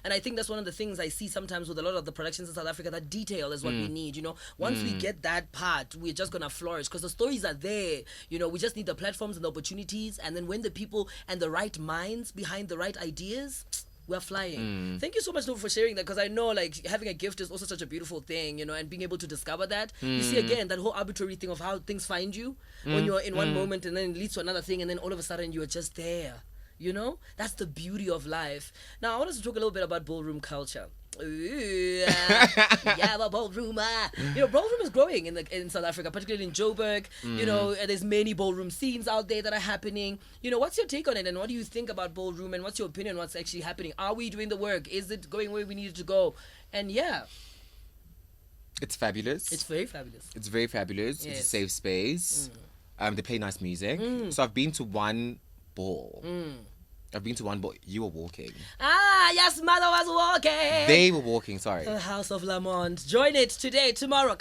and I think that's one of the things I see sometimes with a lot of the productions in South Africa, that detail is what we need, Once we get that part, we're just going to flourish because the stories are there, we just need the platforms and the opportunities, and then when the people and the right minds behind the right ideas, we're flying. Thank you so much, Nova, for sharing that, because I know like having a gift is also such a beautiful thing, and being able to discover that. You see, again, that whole arbitrary thing of how things find you when you're in one moment and then it leads to another thing, and then all of a sudden you're just there. That's the beauty of life. Now, I want us to talk a little bit about ballroom culture. Ooh, yeah, the ballroom. Ballroom is growing in South Africa, particularly in Joburg. There's many ballroom scenes out there that are happening. What's your take on it, and what do you think about ballroom, and what's your opinion on what's actually happening? Are we doing the work? Is it going where we need it to go? And it's fabulous. It's very fabulous. It's very fabulous. Yes. It's a safe space. They play nice music. So I've been to one ball. I've been to one, but you were walking. Ah, yes, mother was walking. They were walking, sorry. The House of Lamont. Join it today, tomorrow.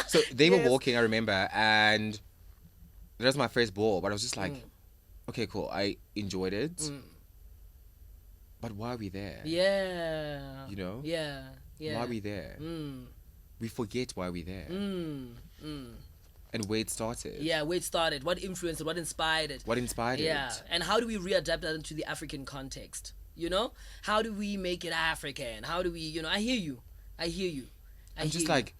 So they were Yes. walking, I remember, and that was my first ball. But I was just like, okay, cool. I enjoyed it. But why are we there? Yeah. You know? Yeah. Yeah. Why are we there? We forget why we're there. And where it started. Yeah, where it started, what influenced it, what inspired it. What inspired Yeah, it. and how do we readapt that into the African context? You know? How do we make it African? How do we, you know, I hear you. I'm just like,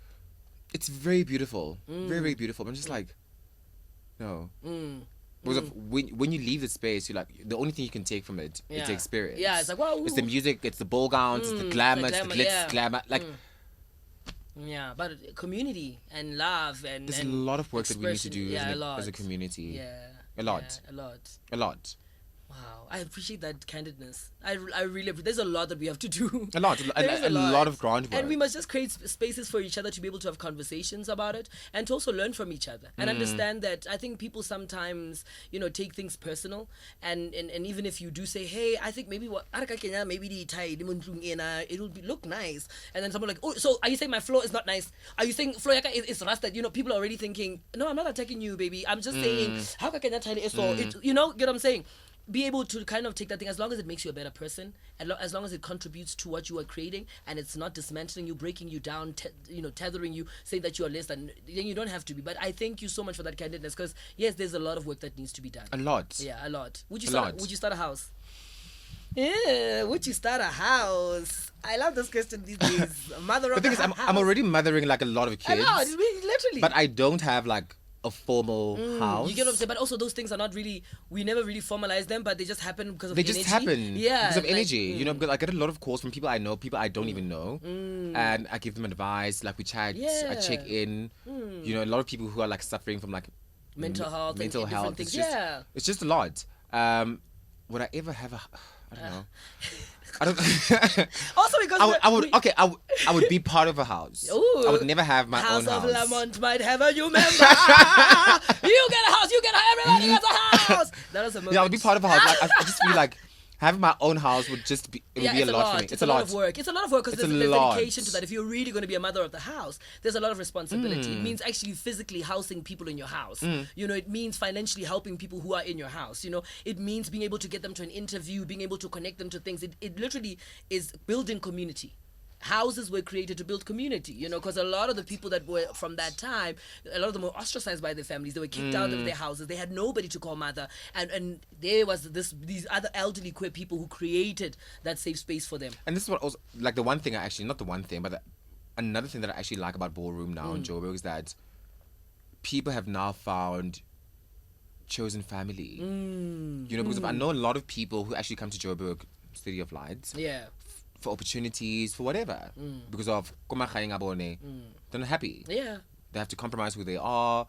it's very beautiful. Very, very beautiful. I'm just like, no. Because of when you leave the space, you're like, the only thing you can take from it is the experience. Yeah, it's like, wow. It's the music, it's the ball gowns, it's the glamour, it's the glitz, glamour. Like, Yeah, but community and love and there's and a lot of work that we need to do expression, as a community. Yeah. A lot. Yeah, A lot. Wow, I appreciate that candidness. I really there's a lot that we have to do. A lot. There is A lot of groundwork. And we must just create spaces for each other to be able to have conversations about it and to also learn from each other and understand that I think people sometimes, you know, take things personal and even if you do say, hey, I think maybe maybe the tie it'll look nice, and then someone like, oh, so are you saying my floor is not nice? Are you saying floor is rusted? You know, people are already thinking, no, I'm not attacking you, baby. I'm just saying how can I tie it so you know, get what I'm saying? Be able to kind of take that thing as long as it makes you a better person, and as long as it contributes to what you are creating, and it's not dismantling you, breaking you down, you know, tethering you, saying that you are less than. Then you don't have to be. But I thank you so much for that candidness, because yes, there's a lot of work that needs to be done. A lot. Yeah, a lot. Would you A start? lot. Would you start a house? Yeah, would you start a house? I love this question these days. Mother of The thing is, I'm already mothering like a lot of a kids. lot, literally. But I don't have like a formal house. You get what I'm saying? But also those things are not really, we never really formalize them, but they just happen because of They energy. just happen. Yeah. Because of like, energy. You know, because I get a lot of calls from people I know, people I don't even know. And I give them advice, like we chat, I Yeah. check in. You know, a lot of people who are like suffering from like mental health, mental and health. different It's things. just, Yeah. it's just a lot. Would I ever have a I don't know. I don't Also because I would be part of a house. Ooh, I would never have my House own of house. Lamont might have a new member. You get a house. Everybody gets a house. That was a moment. Yeah, I would be part of a house. Like, I just feel like having my own house would just be it would be a it's lot for me. It's a lot of work. It's a lot of work because It's a there's lot. dedication to that. If you're really going to be a mother of the house, there's a lot of responsibility. It means actually physically housing people in your house. You know, it means financially helping people who are in your house. You know, it means being able to get them to an interview, being able to connect them to things. It literally is building community. Houses were created to build community, you know, because a lot of the people that were from that time, a lot of them were ostracized by their families. They were kicked out of their houses. They had nobody to call mother, and there was these other elderly queer people who created that safe space for them. And this is what also like the one thing I actually not the one thing, but another thing that I actually like about ballroom now in Joburg is that people have now found chosen family. You know, because I know a lot of people who actually come to Joburg, City of Lights, Yeah. for opportunities, for whatever, because of they're not happy. Yeah. They have to compromise who they are,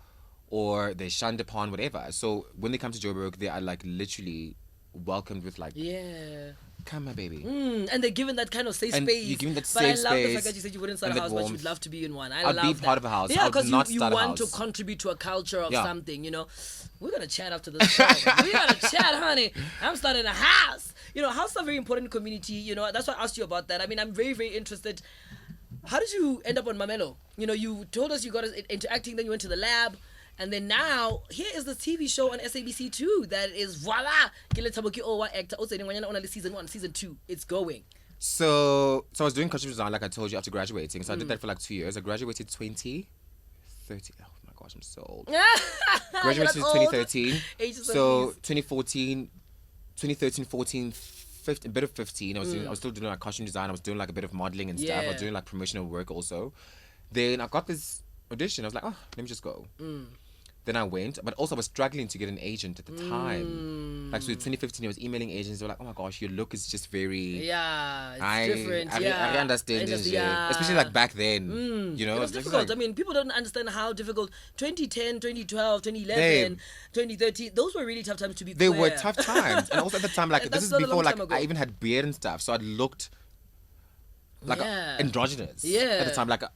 or they're shunned upon, whatever. So when they come to Joburg, they are like literally welcomed with like, Yeah. come my baby. And they're given that kind of safe And space. you're given that but I safe love the space fact that you said you wouldn't start a and that house, but warmth. you'd love to be in one. I I'd love be that. part of a house. Yeah, I would because not you start a want to house. contribute to a culture of Yeah. something, you know. We're going to chat after this show. We're going to chat, honey. I'm starting a house. You know, house is a very important community. You know, that's why I asked you about that. I mean, I'm very, very interested. How did you end up on Mamelo? You know, you told us you got into acting, then you went to the lab. And then now, here is the TV show on SABC2 that is, voila, ke Lethabo ke owa actor. Also, on season 1, season 2. It's going. So I was doing costume design, like I told you, after graduating. So I did that for like 2 years. I graduated 2013. Oh my gosh, I'm so old. Graduated in 2013. So 2014, 2013, 14, 15, a bit of 15. I was still doing like costume design. I was doing like a bit of modeling and stuff. I was Yeah. doing like promotional work also. Then I got this audition. I was like, oh, let me just go. Then I went, but also I was struggling to get an agent at the time. Like, so in 2015, I was emailing agents. They were like, oh my gosh, your look is just very... Yeah, it's different. I understand. Yeah. Especially like back then. You know, It was just difficult. like- I mean, people don't understand how difficult 2010, 2012, 2011, 2013, those were really tough times to be They queer. were tough times. And also at the time, like, And this that's is not a before, long like, time ago. I even had beard and stuff. So I looked like Yeah. androgynous Yeah. at the time. Like, it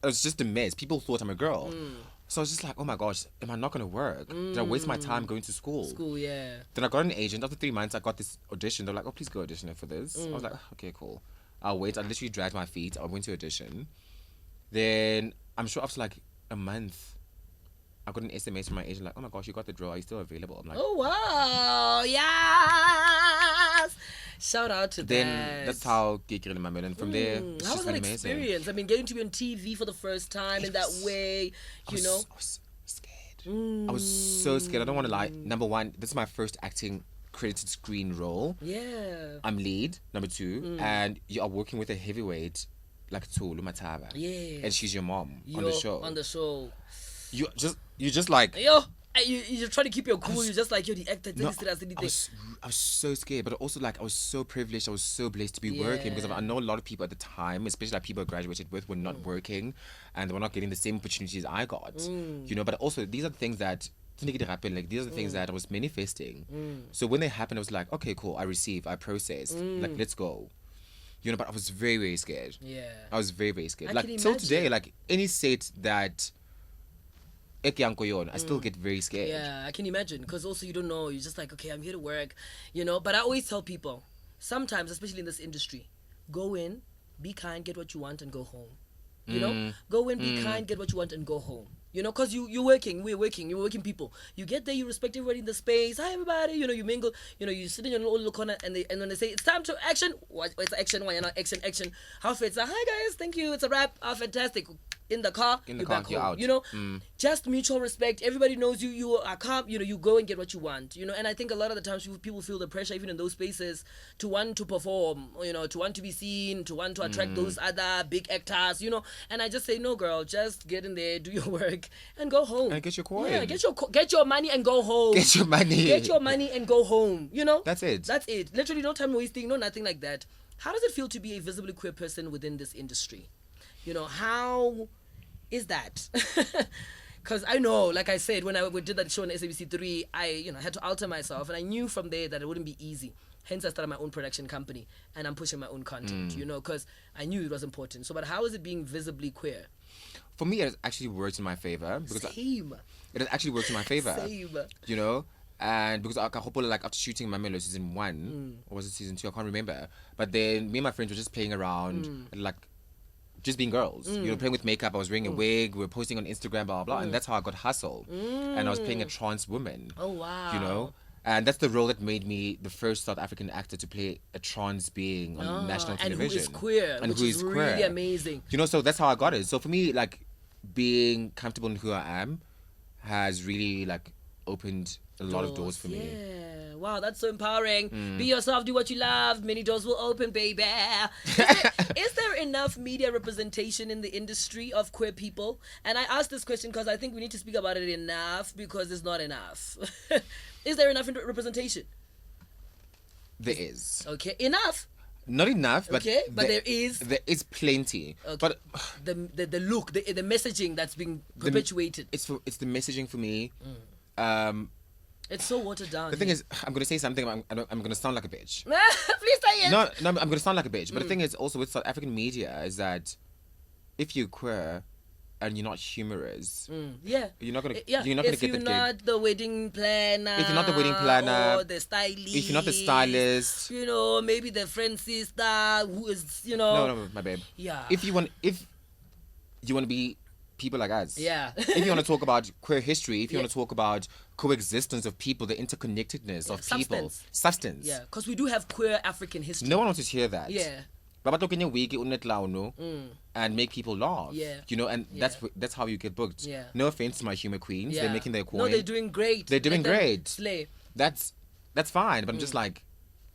was just a mess. People thought I'm a girl. So I was just like, oh my gosh, am I not going to work? Did I waste my time going to school? School, yeah. Then I got an agent. After 3 months, I got this audition. They're like, oh, please go audition for this. I was like, okay, cool. I'll wait. I literally dragged my feet. I went to audition. Then I'm sure after like a month, I got an SMS from my agent like, oh my gosh, you got the draw. Are you still available? I'm like, Oh, wow. Yes. Shout out to then that. that's how Gig Really My Million. From there, it's How was just that been amazing. experience? I mean, getting to be on TV for the first time in that way, you know? I was scared. I was so scared. I don't want to lie. Number one, this is my first acting credited screen role. Yeah. I'm lead. Number two, and you are working with a heavyweight like Tulu Mataba. Yeah. And she's your mom on You're the show. On the show. You just like. Yo, you're trying to keep your cool. You're just like, yo, the actor. No, I was so scared, but also like I was so privileged. I was so blessed to be working because I know a lot of people at the time, especially like people I graduated with, were not working, and they were not getting the same opportunities I got. You know, but also these are the things that didn't get to happen. Like these are the things that I was manifesting. So when they happened, I was like, okay, cool. I receive. I process. Like let's go. You know, but I was very, very scared. Yeah. I was very, very scared. I Like can till imagine. today, like any set that I still get very scared. Yeah, I can imagine. Because also you don't know. You're just like, okay, I'm here to work, you know. But I always tell people, sometimes, especially in this industry, go in, be kind, get what you want, and go home. You know, go in, be kind, get what you want, and go home. You know, because you're working, we're working people. You get there, you respect everybody in the space. Hi, everybody. You know, you mingle. You know, you sit in your little corner, and when they say it's time to action, it's action. Why you're not action? How fit? It's like, hi guys, thank you. It's a wrap. Fantastic. In the car, you're back you're home. out. You know, just mutual respect. Everybody knows you. You are calm. You know, you go and get what you want. You know, and I think a lot of the times people feel the pressure, even in those spaces, to want to perform. You know, to want to be seen, to want to attract those other big actors. You know, and I just say, no, girl, just get in there, do your work, and go home. And get your coin. Yeah, get your money and go home. Get your money. Get your money and go home. You know, That's it. That's it. Literally, no time wasting, no nothing like that. How does it feel to be a visibly queer person within this industry? You know, how is that? Because I know, like I said, when we did that show on SABC3, I had to alter myself, and I knew from there that it wouldn't be easy. Hence, I started my own production company, and I'm pushing my own content, you know, because I knew it was important. So, but how is it being visibly queer? For me, it actually works in my favor because Same. it actually works in my favor. Same. You know, and because I hope like after shooting Mamelo season 1 or was it season 2? I can't remember. But then me and my friends were just playing around, and, like just being girls. You know, playing with makeup. I was wearing a wig. We were posting on Instagram, blah blah, and that's how I got hustle. And I was playing a trans woman. Oh, wow. You know. And that's the role that made me the first South African actor to play a trans being on national television. And who is queer, and which who is really queer. amazing. You know, so that's how I got it. So for me, like, being comfortable in who I am has really, like, opened a lot of doors for me. Yeah. Wow, that's so empowering. Be yourself, do what you love. Many doors will open, baby. Is there enough media representation in the industry of queer people? And I ask this question because I think we need to speak about it enough because it's not enough. Is there enough representation? There is. Okay, enough. Not enough, but Okay, but there is. There is plenty. Okay. But the look, the messaging that's being perpetuated. it's the messaging for me. It's so watered down. The thing is, I'm gonna say something. I'm gonna sound like a bitch. Please say it. No, I'm gonna sound like a bitch. But the thing is, also with South African media, is that if you're queer and you're not humorous, you're not gonna get the gig. If you're not the wedding planner, If you're not the wedding planner, or the stylist, if you're not the stylist, you know, maybe the friend sister who is, you know, no, my babe. Yeah. If you want to be people like us, Yeah. If you want to talk about queer history, if you want to talk about coexistence of people, the interconnectedness of people, substance. Yeah, because we do have queer African history. No one wants to hear that. Yeah. But and make people laugh. Yeah. You know, and that's how you get booked. Yeah. No offense to my humor queens. They're making their coin. No, they're doing great. They're doing great. Slay. That's fine. But I'm just like,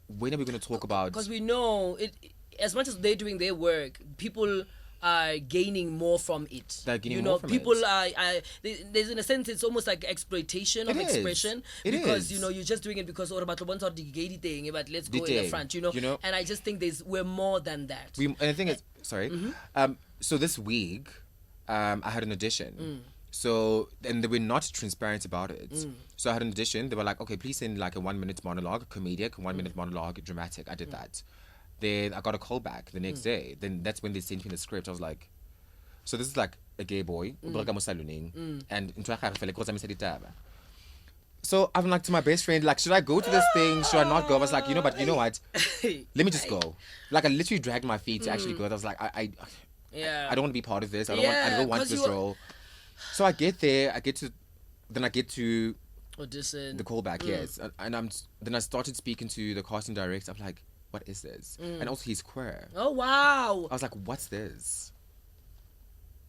when are we going to talk about? Because we know it. As much as they're doing their work, people are gaining more from it. They're gaining you know, more from people it. There's in a sense it's almost like exploitation of expression. Because you know you're just doing it because but let's go in the front. You know, and I just think we're more than that. And the thing is, sorry. So this week, I had an audition. So, and they were not transparent about it. So I had an audition. They were like, okay, please send like a 1-minute monologue, comedic, 1-minute monologue, dramatic. I did that. Then I got a call back the next day. Then that's when they sent me the script. I was like, So this is like a gay boy, and ntho ya gagwe fela ke go tsamaisa ditaba. So I'm like to my best friend, like, should I go to this thing? Should I not go? I was like, but you know what? Let me just go. Like, I literally dragged my feet to actually go. I was like, I don't want to be part of this. I don't want this role. So I get there. I get to audition, the callback. Yes, and then I started speaking to the casting director. I'm like, what is this? And also he's queer. Oh wow! I was like, what's this?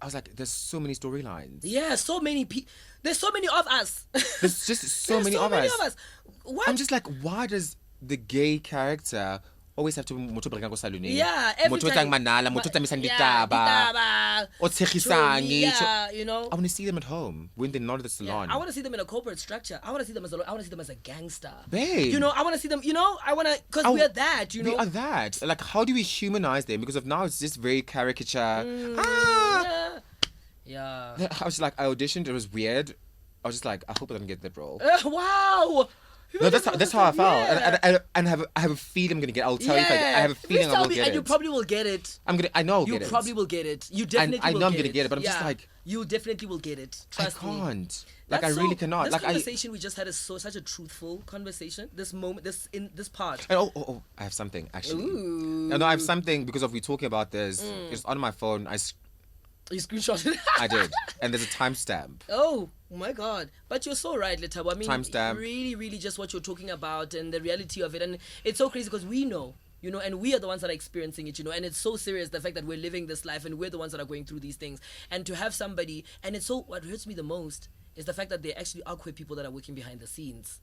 I was like, there's so many storylines. Yeah, so many people. There's so many of us. There's just so many of us. What? I'm just like, why does the gay character always have to motho bereka go salone? Yeah, every time. Manala, motho tsamaisang ditaba. O tshegisang. Yeah, you know. I want to see them at home when they're not at the salon. I want to see them in a corporate structure. I want to see them as a gangster. Babe. You know, I want to see them, because we are that, We are that. Like, how do we humanize them? Because of now it's just very caricature. Yeah. I was like, I auditioned. It was weird. I was just like, I hope I don't get that role. Wow. No, that's how I felt. And I have a feeling I'm gonna get. I'll tell you if I have a feeling I will get it. And you probably will get it. I know I'll get it. You probably will get it. You definitely will get it. I know I'm gonna get it, but I'm just like, you definitely will get it. Trust me. I can't. Like, I really cannot. This like, conversation we just had is such a truthful conversation. This moment, this part. And I have something actually. Ooh. No, I have something because of we talking about this. It's on my phone. You screenshotted it? I did. And there's a timestamp. Oh my God. But you're so right, Lethabo. I mean, timestamp. Really, really just what you're talking about and the reality of it. And it's so crazy because we know, and we are the ones that are experiencing it, and it's so serious, the fact that we're living this life and we're the ones that are going through these things. And to have somebody, and what hurts me the most is the fact that there actually are queer people that are working behind the scenes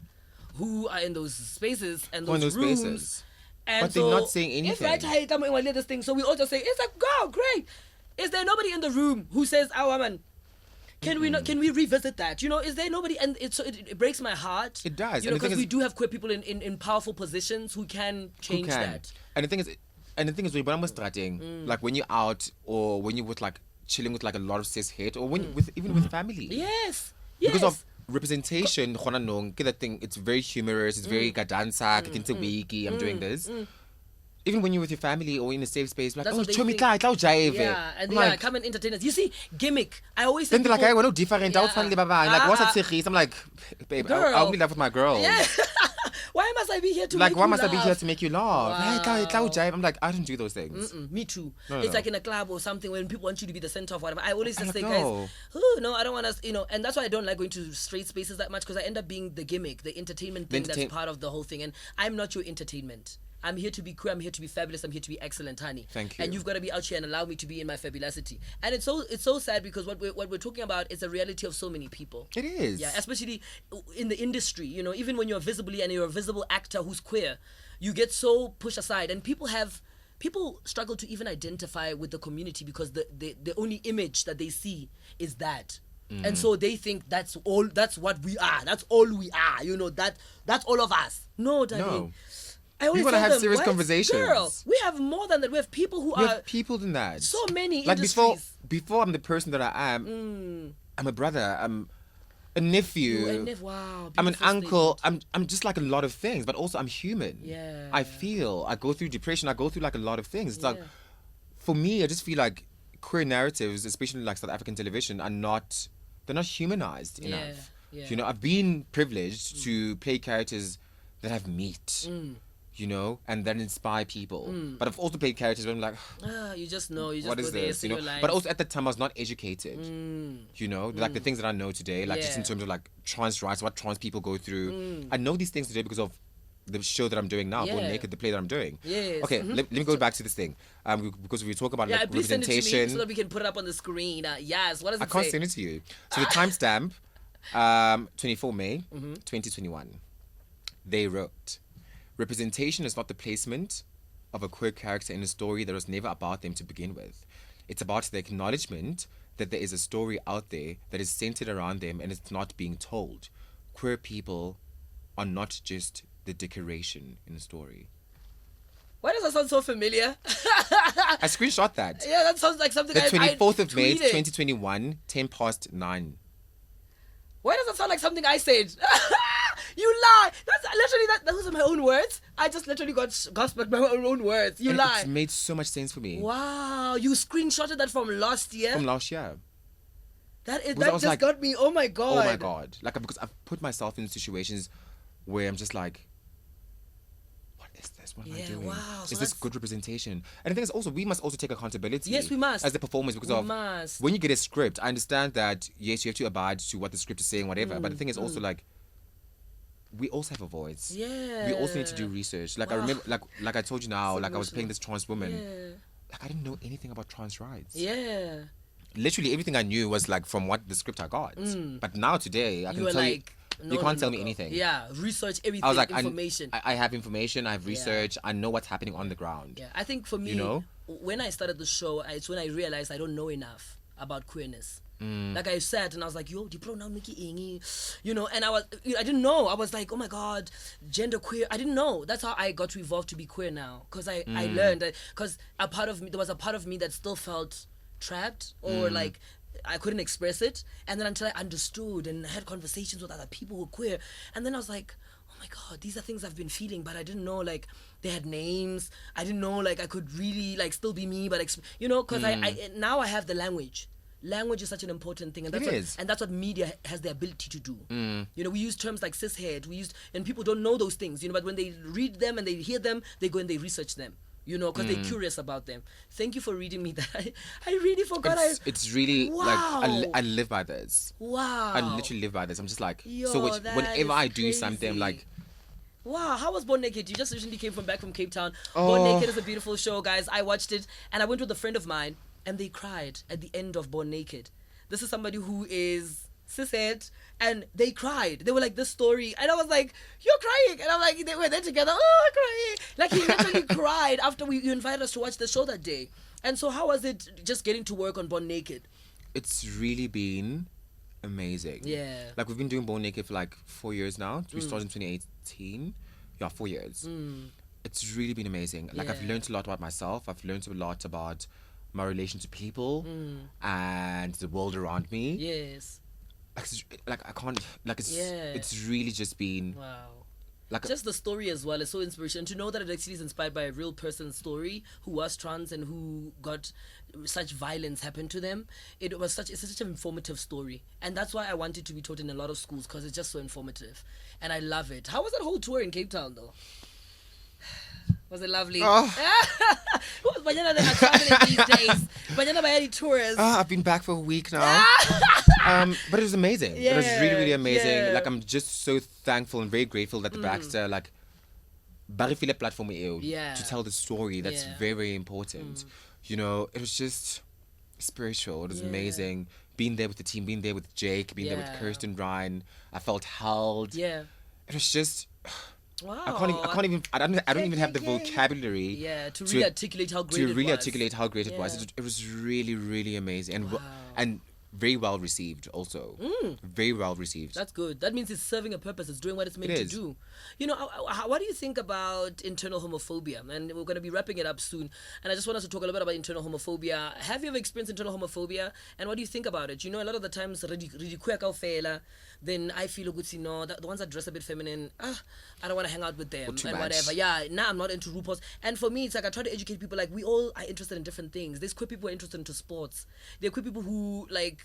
who are in those spaces and those rooms. Spaces. And but they're not saying anything. It's right, this thing. So we all just say, it's like, go, great. Is there nobody in the room who says, "Oh, man, can we revisit that?" Is there nobody? And it breaks my heart. It does, because we do have queer people in powerful positions who can change that. And the thing is, when I'm starting, like when you're out or when you're with like chilling with like a lot of cis hate, or when even with family. Yes. Because of representation, that thing, it's very humorous. It's very gadansa. I'm doing this. Even when you're with your family or in a safe space, like, chomi jive. Yeah, and come and entertain us. You see, gimmick. I always say then they're like, I want to different. Like, what's that? I'm like, babe, I only laugh with my girls. Yeah. Why must I be here to make you laugh? Like, why must I be here to make you laugh? Wow. I'm like, I don't do those things. Me too. No, it's like in a club or something when people want you to be the center of whatever. I always just say, no. guys, no, I don't want us, and that's why I don't like going to straight spaces that much, because I end up being the gimmick, the entertainment thing that's part of the whole thing. And I'm not your entertainment. I'm here to be queer, I'm here to be fabulous, I'm here to be excellent, honey. Thank you. And you've got to be out here and allow me to be in my fabulosity. And it's so sad because what we're talking about is the reality of so many people. It is. Yeah, especially in the industry, even when you're visibly and you're a visible actor who's queer, you get so pushed aside, and people struggle to even identify with the community because the only image that they see is that. And so they think that's what we are. That's all we are. That's all of us. No, darling. No. We want to have serious conversations. Girl, we have more than that. We have people who have people than that. So many like industries. Before I'm the person that I am, I'm a brother, I'm a nephew, wow, I'm an uncle, I'm just like a lot of things, but also I'm human. Yeah. I go through depression, I go through like a lot of things. It's like, for me, I just feel like queer narratives, especially like South African television, they're not humanized enough. Yeah. I've been privileged to play characters that have meat. And then inspire people. But I've also played characters where I'm like, you just know, what is this? But also at the time I was not educated. Like the things that I know today, like just in terms of like trans rights, what trans people go through. I know these things today because of the show that I'm doing now, Born Naked, the play that I'm doing. Yes. Okay, let me go back to this thing. Because we talk about like please send representation. it to me so that we can put it up on the screen. Yes, what does it say? I can't send it to you. So the timestamp, 24 May 2021. They wrote, representation is not the placement of a queer character in a story that was never about them to begin with. It's about the acknowledgement that there is a story out there that is centered around them and it's not being told. Queer people are not just the decoration in a story. Why does that sound so familiar? I screenshot that. Yeah, that sounds like something the 24th I of May, tweeted. 2021, 10 past 9. Why does that sound like something I said? You lie. That's literally those are my own words. I just literally got gospeled by my own words. You And lie. It's made so much sense for me. Wow, you screenshotted that from last year. From last year. That I just was like, got me. Oh my god. Oh my god. Like, because I've put myself in situations where I'm just like, what is this? What am I doing? Wow. Is this good representation? And the thing is also, we must also take accountability. Yes, we must. As the performers, because when you get a script, I understand that, yes, you have to abide to what the script is saying, whatever. But the thing is also like, we also have a voice. Yeah. We also need to do research. Like, I remember, like I told you now, So like I was playing emotional. this trans woman. Yeah. Like, I didn't know anything about trans rights. Yeah. Literally everything I knew was like from what the script I got. But now today, I You can were tell like, you can't tell me anything. Yeah, research everything. I was like, information. I have information, I have research, I know what's happening on the ground. Yeah, I think for me, You know? when I started the show, it's when I realized I don't know enough about queerness. Like I sat and I was like, yo, di pronoun Mickey Ingi, you know, and I didn't know. I was like, oh my god, gender queer. I didn't know. That's how I got to evolve to be queer now, because I learned that, because there was a part of me that still felt trapped, or like I couldn't express it, and then until I understood and had conversations with other people who were queer, and then I was like, oh my god, these are things I've been feeling, but I didn't know like they had names. I didn't know like I could really like still be me, but you know, because I now I have the language. Language is such an important thing, and that's what media has the ability to do. You know, we use terms like cishet, and people don't know those things, you know, but when they read them and they hear them, they go and they research them, you know, because they're curious about them. Thank you for reading me that. I really forgot. It's really Wow. like I live by this. Wow. I literally live by this. I'm just like, Yo, so that whenever is I do something, I'm crazy. like, wow, how was Born Naked? You just recently came back from Cape Town. Oh. Born Naked is a beautiful show, guys. I watched it, and I went with a friend of mine, and they cried at the end of Born Naked. This is somebody who is cishet, and they cried. They were like, this story, and I was like, you're crying, and I'm like, they were there together, oh, crying. Like, he literally cried after you invited us to watch the show that day. And so how was it just getting to work on Born Naked? it's really been amazing. Yeah. Like, we've been doing Born Naked for like 4 years now. We started in 2018. Yeah, 4 years. It's really been amazing. Like, I've Yeah. learned a lot about myself. I've learned a lot about my relation to people and the world around me. Yes. Like I can't. Like, it's Yeah. it's really just been Wow. like Just the story as well is so inspirational. To know that it actually is inspired by a real person's story who was trans and who got such violence happen to them. It's such an informative story, and that's why I want it to be taught in a lot of schools, because it's just so informative, and I love it. How was that whole tour in Cape Town though? Was it lovely? Banyana, they are traveling these days. Banyana, by any tours. I've been back for a week now. But it was amazing. It was really, really amazing. Yeah. Like, I'm just so thankful and very grateful that the Baxter, like, Barifile platform Yeah. to tell the story. That's Yeah. very, very important. You know, it was just spiritual. It was Yeah. amazing. Being there with the team, being there with Jake, being there with Yeah. Kirsten, Ryan. I felt held. Yeah. It was just. Wow. I don't even have the vocabulary. Yeah, to really articulate how great it was. To really articulate how great it was. Yeah. It was really, really amazing, and Wow. and very well received also. Very well received. That's good. That means it's serving a purpose. It's doing what it's meant It to is. do. You know, what do you think about internal homophobia? And we're going to be wrapping it up soon. And I just want us to talk a little bit about internal homophobia. Have you ever experienced internal homophobia? And what do you think about it? You know, a lot of the times, then I feel good, you know, the ones that dress a bit feminine, I don't want to hang out with them too and much. whatever. Yeah, now I'm not into RuPaul's. And for me, it's like I try to educate people. Like, we all are interested in different things. There's queer people who are interested into sports. There are queer people who like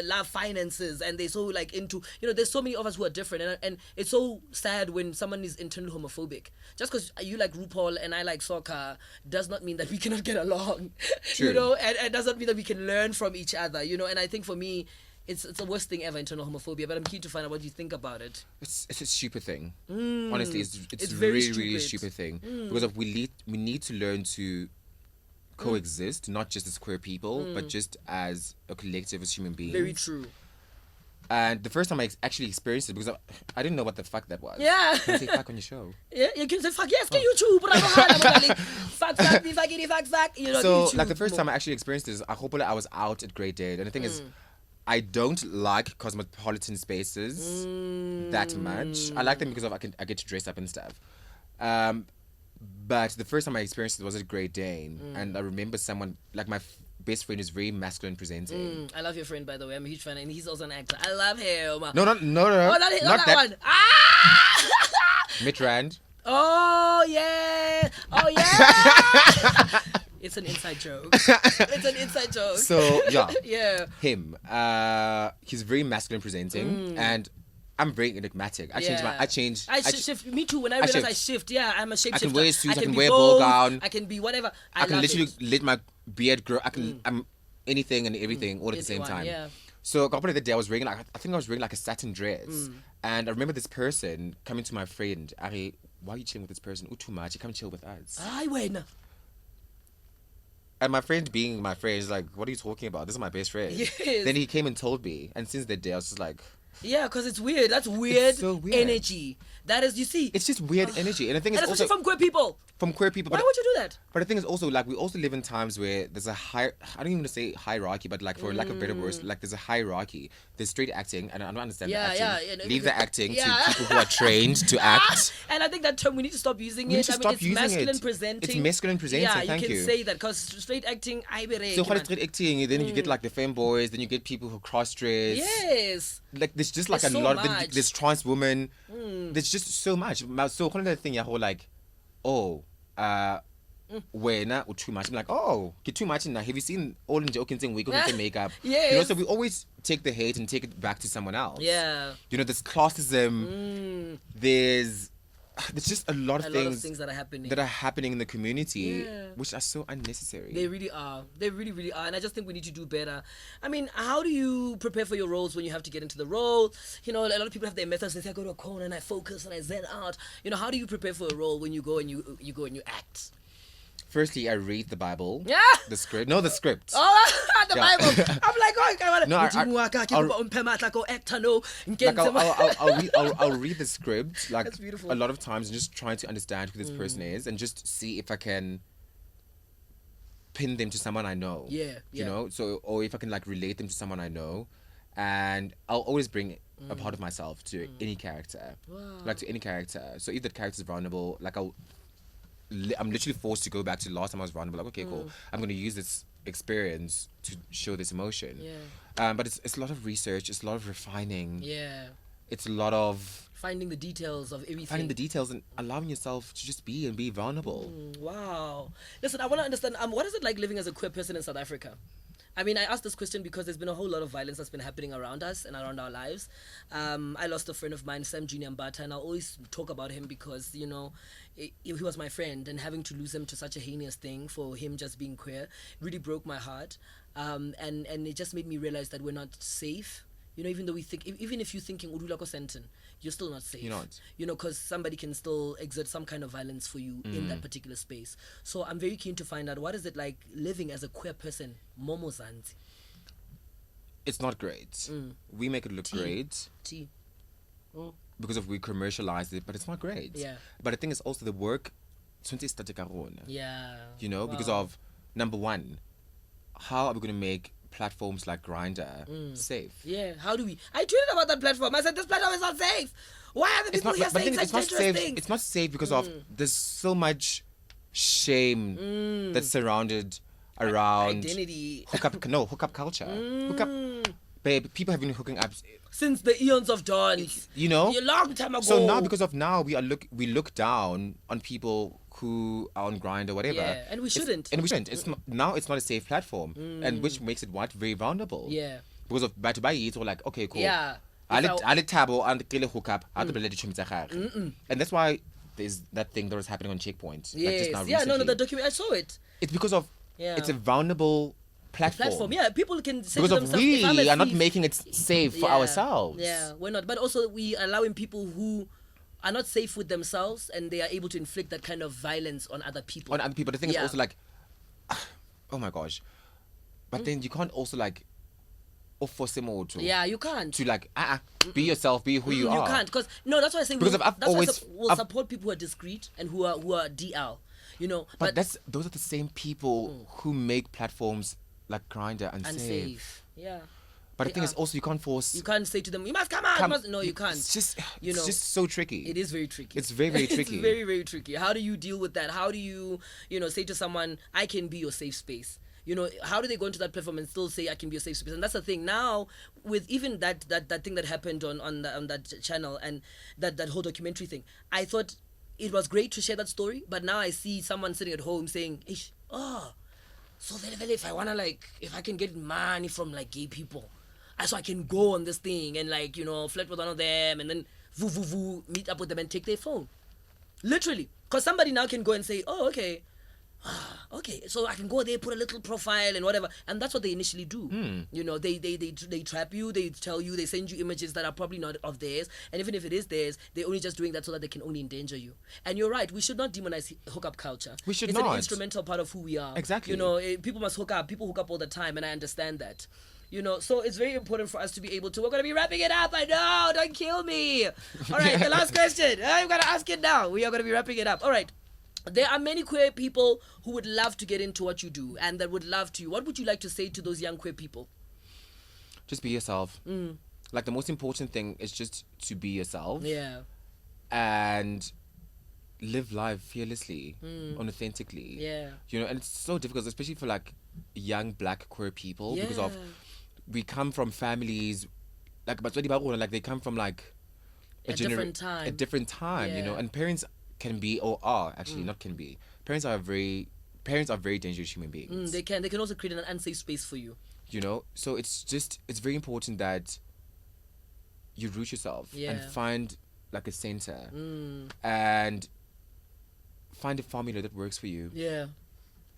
love finances, and they're so like into, you know, there's so many of us who are different, and it's so sad when someone is internally homophobic. Just because you like RuPaul and I like soccer does not mean that we cannot get along. True. You know, and does not mean that we can learn from each other. You know, and I think for me, it's the worst thing ever, internal homophobia. But I'm keen to find out what you think about it. It's a stupid thing. Honestly, it's very really, really stupid. stupid thing. Because we need to learn to coexist, not just as queer people, but just as a collective, as human beings. Very true. And the first time I actually experienced it, because I didn't know what the fuck that was. Yeah. Can I say fuck on your show? Yeah, you can say fuck yes, can YouTube, fuck, you know. So, YouTube. like, the first time I actually experienced this, I was out at Great Day. And the thing is, I don't like cosmopolitan spaces that much. I like them because I get to dress up and stuff. But the first time I experienced it was at Great Dane, and I remember someone, like, best friend is very masculine presenting. I love your friend, by the way. I'm a huge fan, and he's also an actor. I love him. No. Oh, not that one. Mitt Rand. Oh yeah. Oh yeah. It's an inside joke. It's an inside joke. So yeah. Yeah. Him. He's very masculine presenting, and I'm very enigmatic. I shift. Me too. When I realize I shift, I'm a shapeshifter. I can wear suits. I can be wear a both, ball gown. I can be whatever. I can love literally it. let my beard grow. I'm anything and everything all at the same time. Yeah. So a couple of the day I was wearing I think I was wearing like a satin dress, and I remember this person coming to my friend. Ari, why are you chilling with this person? Oh, too much. You come chill with us. I win. And my friend, being my friend, is like, what are you talking about? This is my best friend. Yes. Then he came and told me, and since that day I was just like, yeah, because it's weird. That's weird, so weird energy. That is, you see. It's just weird energy, and the thing is especially also from queer people. From queer people. Why would you do that? But the thing is also, like, we also live in times where there's a I don't even want to say hierarchy, but like, for lack of better words, like, there's a hierarchy. There's straight acting, and I don't understand the acting. Leave the acting to people who are trained to act. And I think that term, we need to stop using it. It's masculine presenting. It's masculine presenting, yeah, you can say that, because straight acting, so when straight acting, then you get like the femboys, then you get people who cross-dress. Yes. Like, there's just like there's a so lot much. of, there's trans women. There's just so much. So one of the thing, like, oh, wena or too much. I'm like, oh, get too much in now. Have you seen all in joking thing we go with the makeup? Yes. You know, so we always take the hate and take it back to someone else. Yeah. You know, there's classism. There's just a lot of things that are happening in the community, which are so unnecessary. They really are. They really, really are. And I just think we need to do better. I mean, how do you prepare for your roles when you have to get into the role? You know, a lot of people have their methods. They say, I go to a corner and I focus and I zen out. You know, how do you prepare for a role when you go and you go and you act? Firstly, I read the Bible. Yeah. The script. No, the script. Oh, the Bible. I'm like, oh, I'll read the script, like, that's beautiful. a lot of times, and just trying to understand who this person is, and just see if I can pin them to someone I know. Yeah. You know, so, or if I can like relate them to someone I know, and I'll always bring a part of myself to any character, like to any character. So if that character is vulnerable, like I'm literally forced to go back to the last time I was vulnerable. Like, okay, cool. I'm going to use this experience to show this emotion. Yeah. But it's a lot of research. It's a lot of refining. Yeah. It's a lot of finding the details of everything. Finding the details and allowing yourself to just be and be vulnerable. Wow. Listen, I want to understand, what is it like living as a queer person in South Africa? I mean, I asked this question because there's been a whole lot of violence that's been happening around us and around our lives. I lost a friend of mine, Sam Junior Mbata, and I'll always talk about him because, you know, he was my friend, and having to lose him to such a heinous thing for him just being queer really broke my heart. And it just made me realize that we're not safe. You know, even though we think, even if you're thinking Udulako Senton, you're still not safe. You're not. You know, because somebody can still exert some kind of violence for you in that particular space. So I'm very keen to find out, what is it like living as a queer person, Momo Zanzi? It's not great. We make it look great. Because we commercialize it, but it's not great. Yeah. But the thing is also the work. Yeah. You know, because of, number one, how are we going to make platforms like Grindr safe? Yeah, how do we? I tweeted about that platform. I said, this platform is not safe. Why are the people here saying such dangerous things? It's not safe because of there's so much shame that's surrounded around identity. Hookup culture. Babe, people have been hooking up since the eons of dawn. You know, a long time ago. So now, because of now, we look down on people who are on Grindr or whatever. Yeah, and we shouldn't. It's not a safe platform, and which makes it very vulnerable. Yeah. Because of Batubai, it's all like, okay, cool. Yeah. Lethabo and the hookup, and that's why there's that thing that was happening on Checkpoint. Yes. Like just now No, the document, I saw it. It's because of it's a vulnerable platform. Yeah, people can say because to of themselves, we are not making it safe for ourselves. Yeah, we're not. But also we are allowing people who are not safe with themselves, and they are able to inflict that kind of violence on other people. The thing is also like, oh my gosh, but then you can't also like force them all to. Yeah, you can't. To like, be yourself, be who you are. You can't, because that's why I say we'll support people who are discreet and who are DL. You know, but those are the same people who make platforms like Grindr unsafe. Yeah. But the thing is also, you can't force. You can't say to them, you must come out. No, you can't. It's just so tricky. It is very tricky. It's very, very tricky. It's very, very tricky. How do you deal with that? How do you, say to someone, I can be your safe space? You know, how do they go into that platform and still say I can be a safe space? And that's the thing now with even that thing that happened on that channel and that whole documentary thing. I thought it was great to share that story, but now I see someone sitting at home saying, "Ish, oh, so then if I wanna like if I can get money from like gay people, so I can go on this thing and like flirt with one of them and then meet up with them and take their phone." Literally, because somebody now can go and say, "Oh, okay." Okay, so I can go there, put a little profile and whatever, and that's what they initially do. You know, they trap you, they tell you, they send you images that are probably not of theirs, and even if it is theirs, they're only just doing that so that they can only endanger you. And you're right, we should not demonize hookup culture. We should it's not. It's an instrumental part of who we are. Exactly. You know, people must hook up. People hook up all the time, and I understand that. You know, so it's very important for us to be able to. We're going to be wrapping it up. I know, don't kill me. All right, the last question. I'm going to ask it now. We are going to be wrapping it up. All right. There are many queer people who would love to get into what you do and that would love to. What would you like to say to those young queer people? Just be yourself. Like the most important thing is just to be yourself. Yeah. And live life fearlessly, unauthentically. Yeah. You know, and it's so difficult, especially for like young black queer people, because of we come from families like they come from like a different time. A different time, you know, and parents can be or are actually not can be. Parents are very dangerous human beings. They can also create an unsafe space for you. You know, so it's very important that you root yourself and find like a center and find a formula that works for you. Yeah.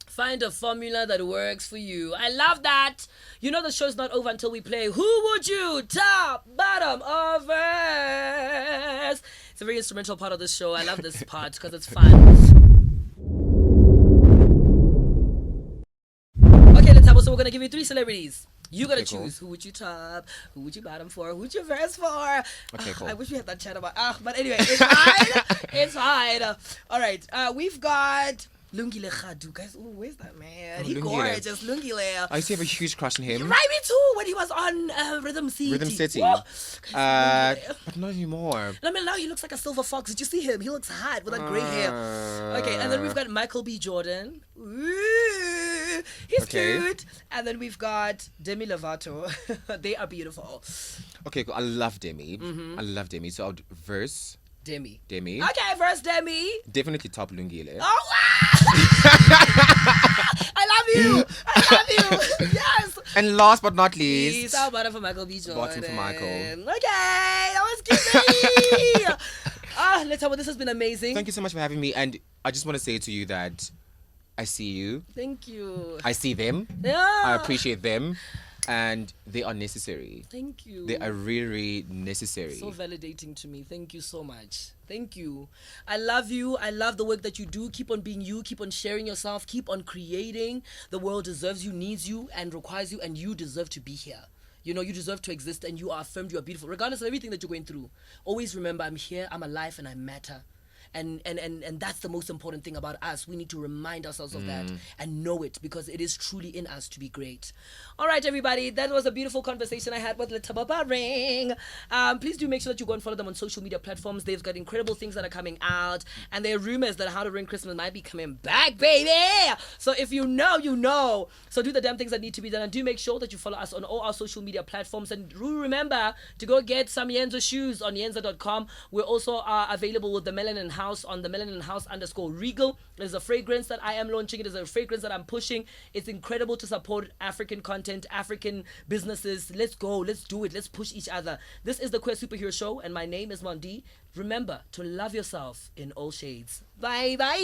Find a formula that works for you. I love that. You know the show's not over until we play Who Would You? Top, bottom, or verse. It's a very instrumental part of the show. I love this part because it's fun. Okay, Lethabo, so we're going to give you 3 celebrities. You got to choose. Cool. Who would you top? Who would you bottom for? Who would you verse for? Okay, cool. I wish we had that chat about... but anyway, it's fine. It's fine. All right. We've got... Lungile Khadu, guys. Oh, where's that man? He gorgeous, Lungile. I used to have a huge crush on him. Right, me too. When he was on Rhythm City. Rhythm City. But not anymore. I mean, now he looks like a silver fox. Did you see him? He looks hot with that grey hair. Okay, and then we've got Michael B. Jordan. Ooh, he's cute. And then we've got Demi Lovato. They are beautiful. Okay, cool. I love Demi. I love Demi. So I'll verse Demi. Okay, verse Demi. Definitely top Lungile. Oh, wow! I love you. Yes. And last but not least, he's our bottom for Michael B. Jordan. Bottom for Michael. Okay, that was cute. Lethabo, this has been amazing. Thank you so much for having me. And I just want to say to you that I see you. Thank you. I see them. Yeah. I appreciate them. And they are necessary. Thank you. They are really, really necessary. So validating to me. Thank you so much. Thank you. I love you. I love the work that you do. Keep on being you. Keep on sharing yourself. Keep on creating. The world deserves you, needs you, and requires you, and you deserve to be here. You know, you deserve to exist, and you are affirmed. You are beautiful. Regardless of everything that you're going through, always remember, I'm here, I'm alive, and I matter. And that's the most important thing about us. We need to remind ourselves of that and know it, because it is truly in us to be great. All right, everybody. That was a beautiful conversation I had with Lethabo Bereng. Please do make sure that you go and follow them on social media platforms. They've got incredible things that are coming out. And there are rumors that How to Ring Christmas might be coming back, baby. So if you know, you know. So do the damn things that need to be done. And do make sure that you follow us on all our social media platforms. And remember to go get some Yenza shoes on yenza.com. We're also available with the Melanin House on the Melanin House _Regal. It is a fragrance that I am launching. It is a fragrance that I'm pushing. It's incredible to support African content, African businesses. Let's go. Let's do it. Let's push each other. This is the Queer Superhero Show, and my name is Mondi. Remember to love yourself in all shades. Bye bye.